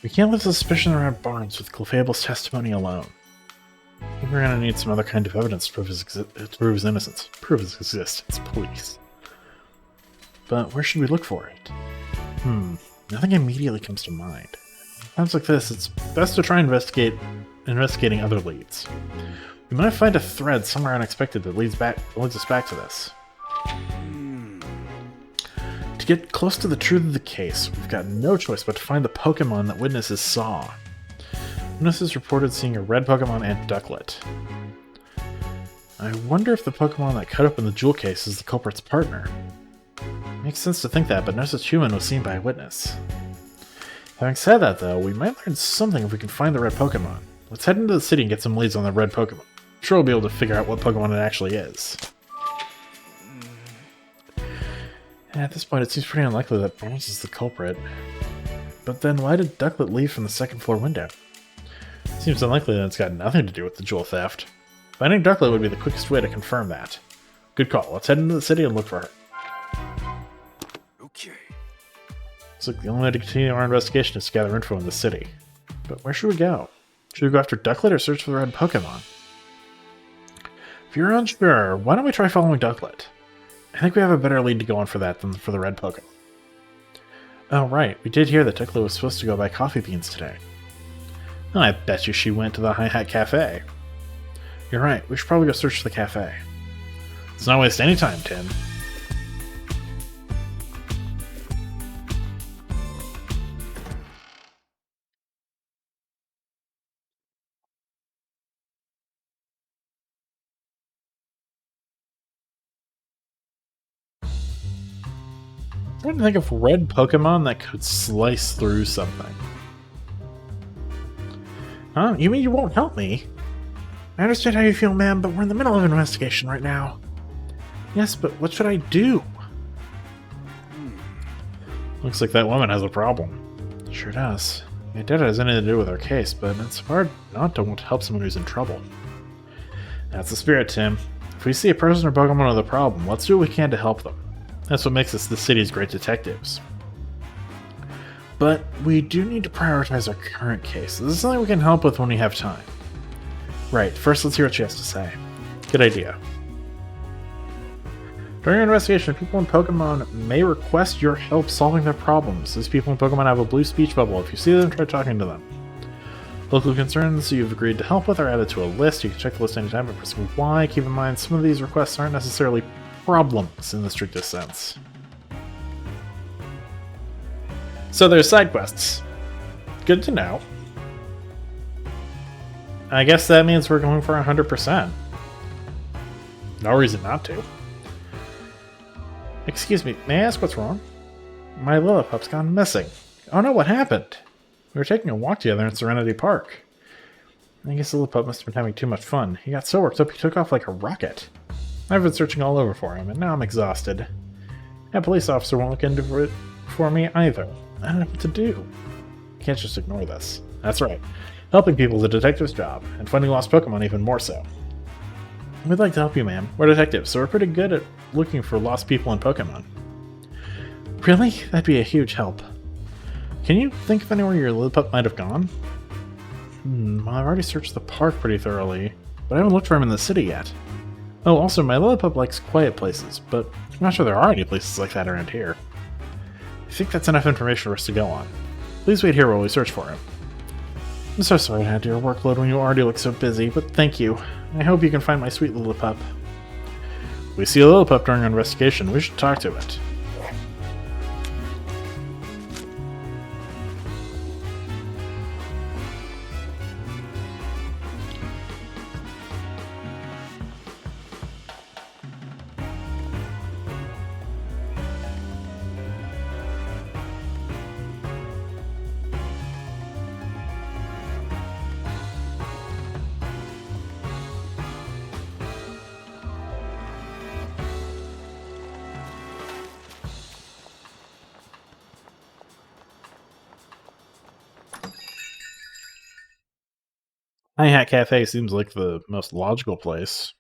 We can't leave suspicion around Barnes with Clefable's testimony alone. I think we're gonna need some other kind of evidence to prove his innocence. Prove his existence, please. But where should we look for it? Nothing immediately comes to mind. At times like this, it's best to try investigating other leads. We might find a thread somewhere unexpected that leads us back to this. To get close to the truth of the case, we've got no choice but to find the Pokemon that witnesses saw. Witnesses reported seeing a red Pokemon and Ducklet. I wonder if the Pokemon that cut open the jewel case is the culprit's partner. Makes sense to think that, but no such human was seen by a witness. Having said that, though, we might learn something if we can find the red Pokemon. Let's head into the city and get some leads on the red Pokemon. I'm sure we'll be able to figure out what Pokemon it actually is. At this point, it seems pretty unlikely that Barnes is the culprit. But then, why did Ducklet leave from the second floor window? Seems unlikely that it's got nothing to do with the jewel theft. Finding Ducklet would be the quickest way to confirm that. Good call. Let's head into the city and look for her. Okay. Looks like the only way to continue our investigation is to gather info in the city. But where should we go? Should we go after Ducklet or search for the red Pokemon? If you're unsure, why don't we try following Ducklet? I think we have a better lead to go on for that than for the red Pokemon. Oh right, we did hear that Ducklet was supposed to go buy coffee beans today. I bet you she went to the Hi Hat Cafe. You're right, we should probably go search the cafe. Let's not waste any time, Tim. I'm trying to think of red Pokemon that could slice through something. Huh? You mean you won't help me? I understand how you feel, ma'am, but we're in the middle of an investigation right now. Yes, but what should I do? Looks like that woman has a problem. Sure does. I doubt it has anything to do with our case, but it's hard not to want to help someone who's in trouble. That's the spirit, Tim. If we see a person or Pokemon with a problem, let's do what we can to help them. That's what makes us the city's great detectives. But we do need to prioritize our current case. This is something we can help with when we have time. Right, first let's hear what she has to say. Good idea. During your investigation, people in Pokemon may request your help solving their problems. These people in Pokemon have a blue speech bubble. If you see them, try talking to them. Local concerns you've agreed to help with are added to a list. You can check the list anytime by pressing Y. Keep in mind, some of these requests aren't necessarily problems in the strictest sense. So there's side quests. Good to know. I guess that means we're going for 100%. No reason not to. Excuse me, may I ask what's wrong? My Lillipup's gone missing. Oh no, what happened? We were taking a walk together in Serenity Park. I guess Lillipup must have been having too much fun. He got so worked up he took off like a rocket. I've been searching all over for him, and now I'm exhausted. That police officer won't look into it for me either. I don't know what to do. I can't just ignore this. That's right. Helping people is a detective's job, and finding lost Pokemon even more so. We'd like to help you, ma'am. We're detectives, so we're pretty good at looking for lost people and Pokemon. Really? That'd be a huge help. Can you think of anywhere your Lillipup might have gone? Well, I've already searched the park pretty thoroughly, but I haven't looked for him in the city yet. Oh, also, my Lillipup likes quiet places, but I'm not sure there are any places like that around here. I think that's enough information for us to go on. Please wait here while we search for him. I'm so sorry to add to your workload when you already look so busy, but thank you. I hope you can find my sweet Lillipup. If we see a Lillipup during our investigation, we should talk to it. Hi Hat Cafe seems like the most logical place.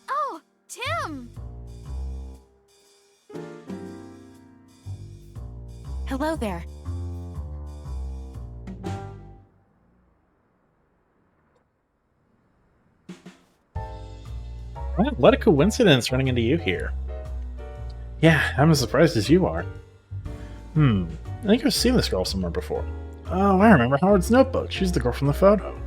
Oh, Tim! Hello there. Well, what a coincidence running into you here. Yeah, I'm as surprised as you are. I think I've seen this girl somewhere before. Oh, I remember Howard's notebook. She's the girl from the photo.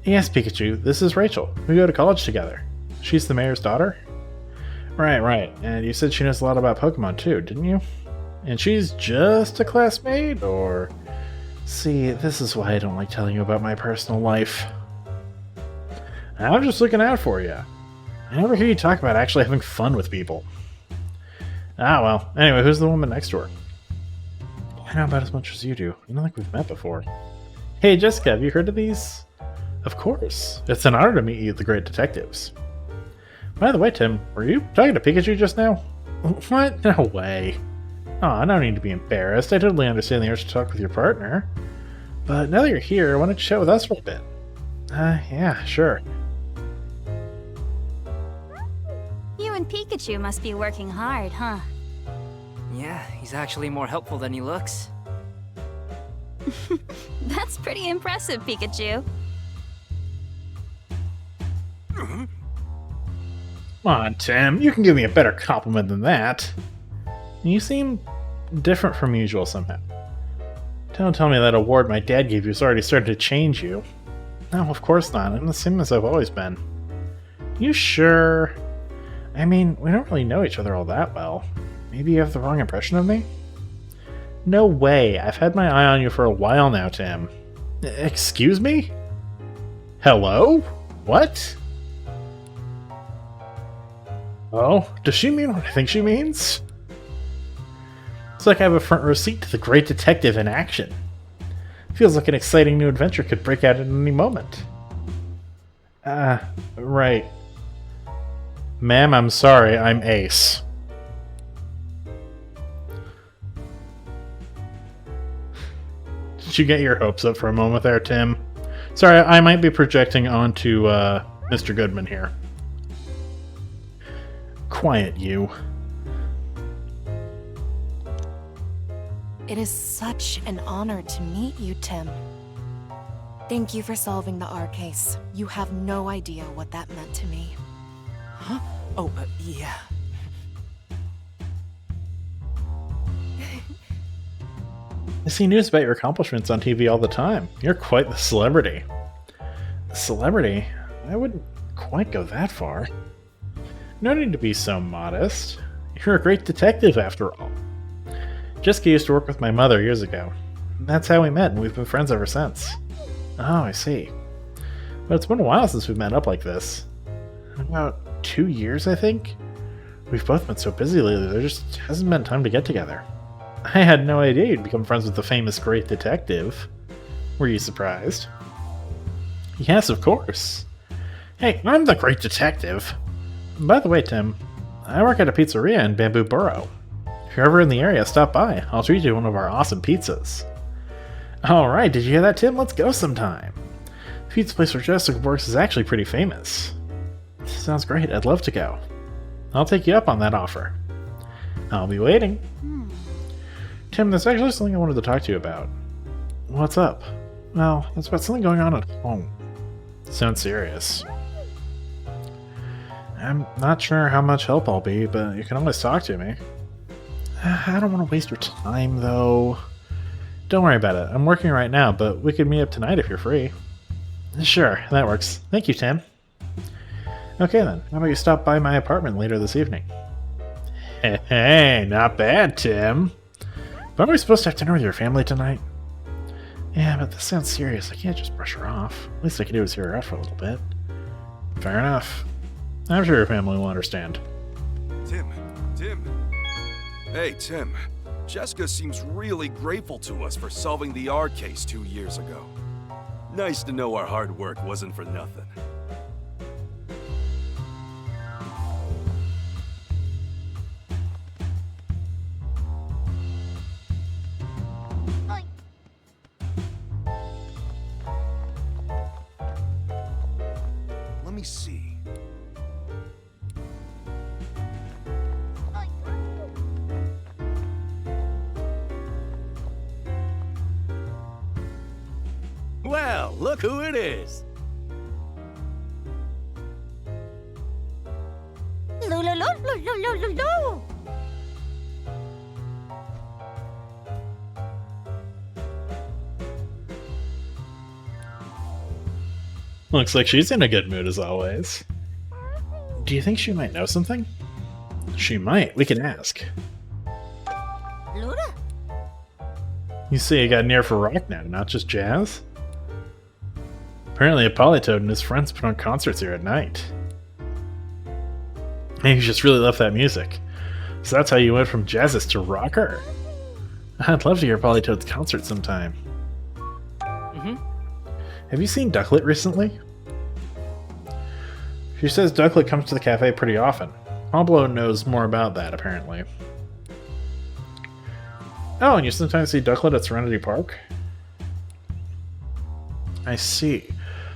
Yes, Pikachu, this is Rachel. We go to college together. She's the mayor's daughter? Right. And you said she knows a lot about Pokemon too, didn't you? And she's just a classmate, or... See, this is why I don't like telling you about my personal life. I'm just looking out for you. I never hear you talk about actually having fun with people. Ah, well. Anyway, who's the woman next to her? I know about as much as you do. I don't think we've met before. Hey, Jessica, have you heard of these? Of course. It's an honor to meet you, the great detectives. By the way, Tim, were you talking to Pikachu just now? What? No way. Aw, no need to be embarrassed. I totally understand the urge to talk with your partner. But now that you're here, why don't you chat with us for a bit? Yeah, sure. You and Pikachu must be working hard, huh? Yeah, he's actually more helpful than he looks. That's pretty impressive, Pikachu. Come on, Tim. You can give me a better compliment than that. You seem different from usual somehow. Don't tell me that award my dad gave you is already starting to change you. No, of course not. I'm the same as I've always been. You sure? I mean, we don't really know each other all that well. Maybe you have the wrong impression of me? No way. I've had my eye on you for a while now, Tim. Excuse me? Hello? What? Oh, does she mean what I think she means? It's like I have a front row seat to the great detective in action. Feels like an exciting new adventure could break out at any moment. Right. Ma'am, I'm sorry, I'm Ace. Did you get your hopes up for a moment there, Tim? Sorry, I might be projecting onto Mr. Goodman here. Quiet, you. It is such an honor to meet you, Tim. Thank you for solving the R case. You have no idea what that meant to me. Huh? Oh, yeah. I see news about your accomplishments on TV all the time. You're quite the celebrity. Celebrity? I wouldn't quite go that far. No need to be so modest. You're a great detective, after all. Jessica used to work with my mother years ago. That's how we met, and we've been friends ever since. Oh, I see. But it's been a while since we've met up like this. About 2 years, I think? We've both been so busy lately, there just hasn't been time to get together. I had no idea you'd become friends with the famous great detective. Were you surprised? Yes, of course. Hey, I'm the great detective. By the way, Tim, I work at a pizzeria in Bamboo Borough. If you're ever in the area, stop by. I'll treat you to one of our awesome pizzas. Alright, did you hear that, Tim? Let's go sometime. The pizza place where Jessica works is actually pretty famous. Sounds great. I'd love to go. I'll take you up on that offer. I'll be waiting. Tim, there's actually something I wanted to talk to you about. What's up? Well, it's about something going on at home. Sounds serious. I'm not sure how much help I'll be, but you can always talk to me. I don't want to waste your time, though. Don't worry about it. I'm working right now, but we could meet up tonight if you're free. Sure, that works. Thank you, Tim. Okay then, how about you stop by my apartment later this evening? Hey, not bad, Tim. But aren't we supposed to have dinner with your family tonight? Yeah, but this sounds serious. I can't just brush her off. Least I can do is hear her out for a little bit. Fair enough. I'm sure your family will understand. Tim. Hey, Tim. Jessica seems really grateful to us for solving the R case 2 years ago. Nice to know our hard work wasn't for nothing. Let me see. Well, look who it is. Lulu. Looks like she's in a good mood as always. Do you think she might know something? She might. We can ask. Luna? You see, he got near for rock now, not just jazz. Apparently, a Polytoad and his friends put on concerts here at night. And you just really love that music. So that's how you went from jazzist to rocker. I'd love to hear Polytoad's concert sometime. Have you seen Ducklet recently? She says Ducklet comes to the cafe pretty often. Pablo knows more about that, apparently. Oh, and you sometimes see Ducklet at Serenity Park? I see.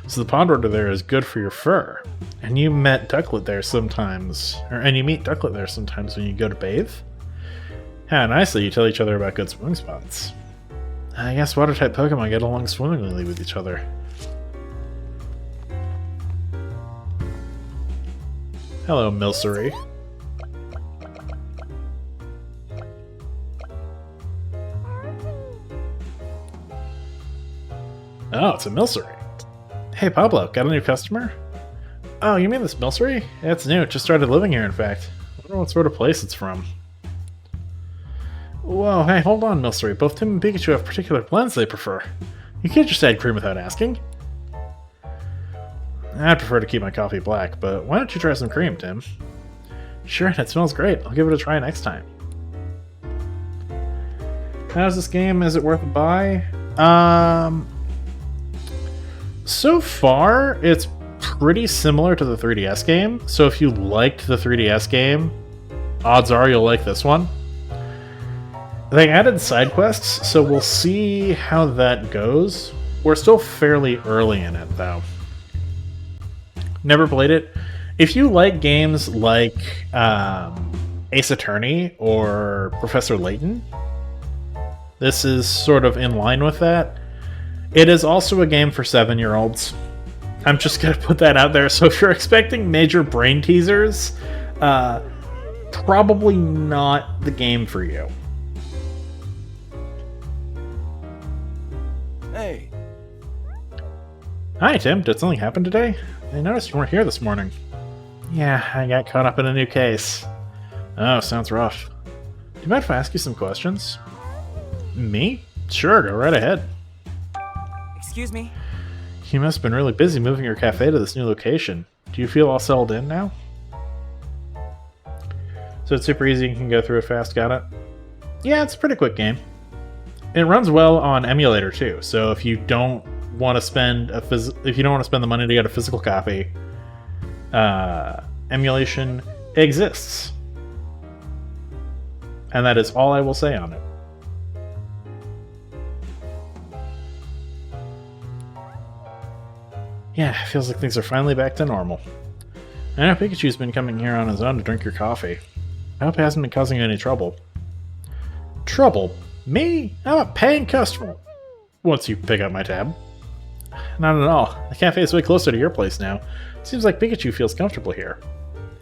So the pond water there is good for your fur. And you met Ducklet there sometimes. And you meet Ducklet there sometimes when you go to bathe? How nicely you tell each other about good swimming spots. I guess water-type Pokemon get along swimmingly with each other. Hello, Milcery. Oh, it's a Milcery. Hey, Pablo, got a new customer? Oh, you mean this Milcery? Yeah, it's new. It just started living here, in fact. I wonder what sort of place it's from. Whoa, hey, hold on, Milcery. Both Tim and Pikachu have particular blends they prefer. You can't just add cream without asking. I'd prefer to keep my coffee black, but why don't you try some cream, Tim? Sure, it smells great. I'll give it a try next time. How's this game? Is it worth a buy? So far, it's pretty similar to the 3DS game. So if you liked the 3DS game, odds are you'll like this one. They added side quests, so we'll see how that goes. We're still fairly early in it, though. Never played it. If you like games like Ace Attorney or Professor Layton, this is sort of in line with that. It is also a game for 7-year-olds. I'm just going to put that out there. So if you're expecting major brain teasers, probably not the game for you. Hey. Hi, Tim. Did something happen today? I noticed you weren't here this morning. Yeah, I got caught up in a new case. Oh, sounds rough. Do you mind if I ask you some questions? Me? Sure, go right ahead. Excuse me? You must have been really busy moving your cafe to this new location. Do you feel all settled in now? So it's super easy, you can go through it fast, got it? Yeah, it's a pretty quick game. It runs well on emulator too, so if you don't want to spend the money to get a physical copy, emulation exists. And that is all I will say on it. Yeah, feels like things are finally back to normal. I know Pikachu's been coming here on his own to drink your coffee. I hope he hasn't been causing you any trouble. Trouble? Me? I'm a paying customer. Once you pick up my tab. Not at all. The cafe is way closer to your place now. Seems like Pikachu feels comfortable here.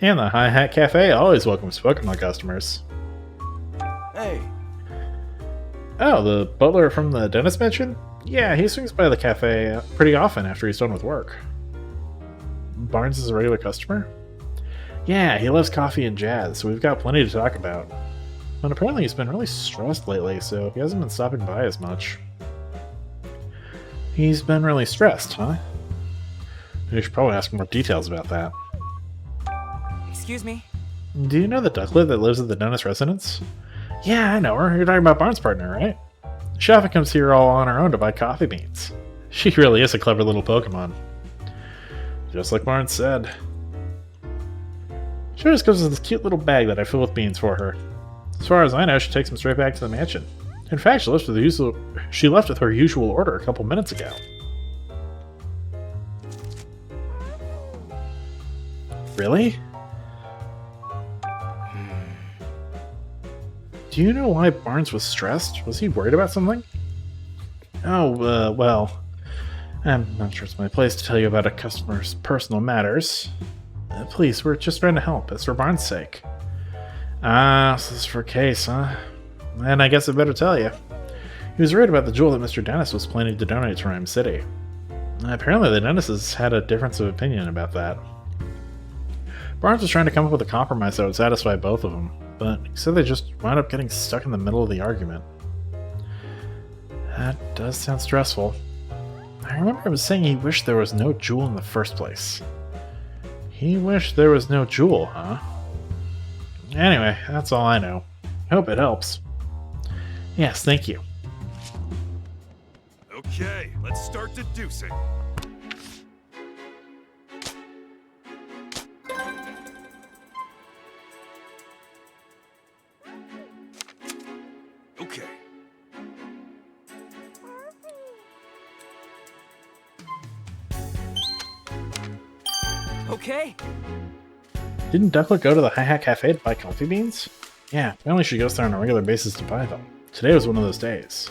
And the High Hat Cafe always welcomes Pokemon customers. Hey. Oh, the butler from the dentist mansion? Yeah, he swings by the cafe pretty often after he's done with work. Barnes is a regular customer? Yeah, he loves coffee and jazz, so we've got plenty to talk about. But apparently he's been really stressed lately, so he hasn't been stopping by as much. He's been really stressed, huh? You should probably ask more details about that. Excuse me? Do you know the ducklet that lives at the dentist residence? Yeah, I know her. You're talking about Barnes' partner, right? She often comes here all on her own to buy coffee beans. She really is a clever little Pokemon. Just like Barnes said. She always comes with this cute little bag that I fill with beans for her. As far as I know, she takes them straight back to the mansion. In fact, she left with her usual order a couple minutes ago. Really? Do you know why Barnes was stressed? Was he worried about something? Oh, well, I'm not sure it's my place to tell you about a customer's personal matters. Please, we're just trying to help. It's for Barnes' sake. Ah, so this is for Case, huh? And I guess I better tell you. He was right about the jewel that Mr. Dennis was planning to donate to Rhyme City. Apparently the Dennises had a difference of opinion about that. Barnes was trying to come up with a compromise that would satisfy both of them, but he said they just wound up getting stuck in the middle of the argument. That does sound stressful. I remember him saying he wished there was no jewel in the first place. He wished there was no jewel, huh? Anyway, that's all I know. Hope it helps. Yes, thank you. Okay, let's start deducing. Okay. Okay. Didn't Ducklet go to the Hi-Hat Cafe to buy coffee beans? Yeah, apparently she goes there on a regular basis to buy them. Today was one of those days.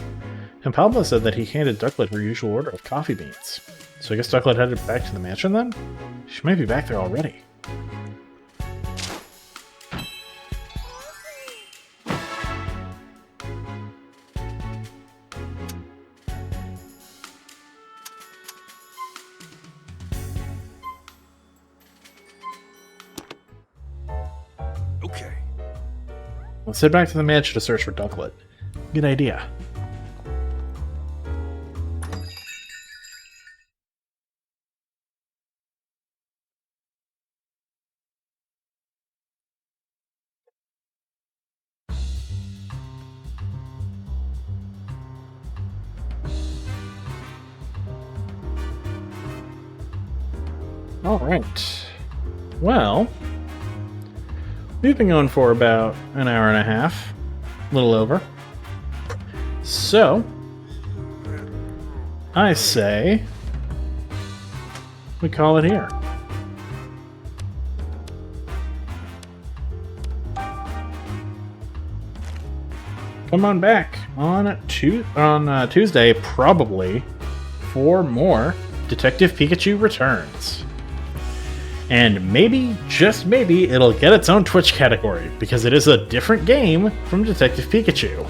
And Pablo said that he handed Ducklet her usual order of coffee beans. So I guess Ducklet headed back to the mansion then? She might be back there already. Okay. Let's head back to the mansion to search for Ducklet. Good idea. Alright. Well, we've been going for about an hour and a half. A little over. So, I say we call it here. Come on back on Tuesday, probably, for more Detective Pikachu Returns. And maybe, just maybe, it'll get its own Twitch category, because it is a different game from Detective Pikachu.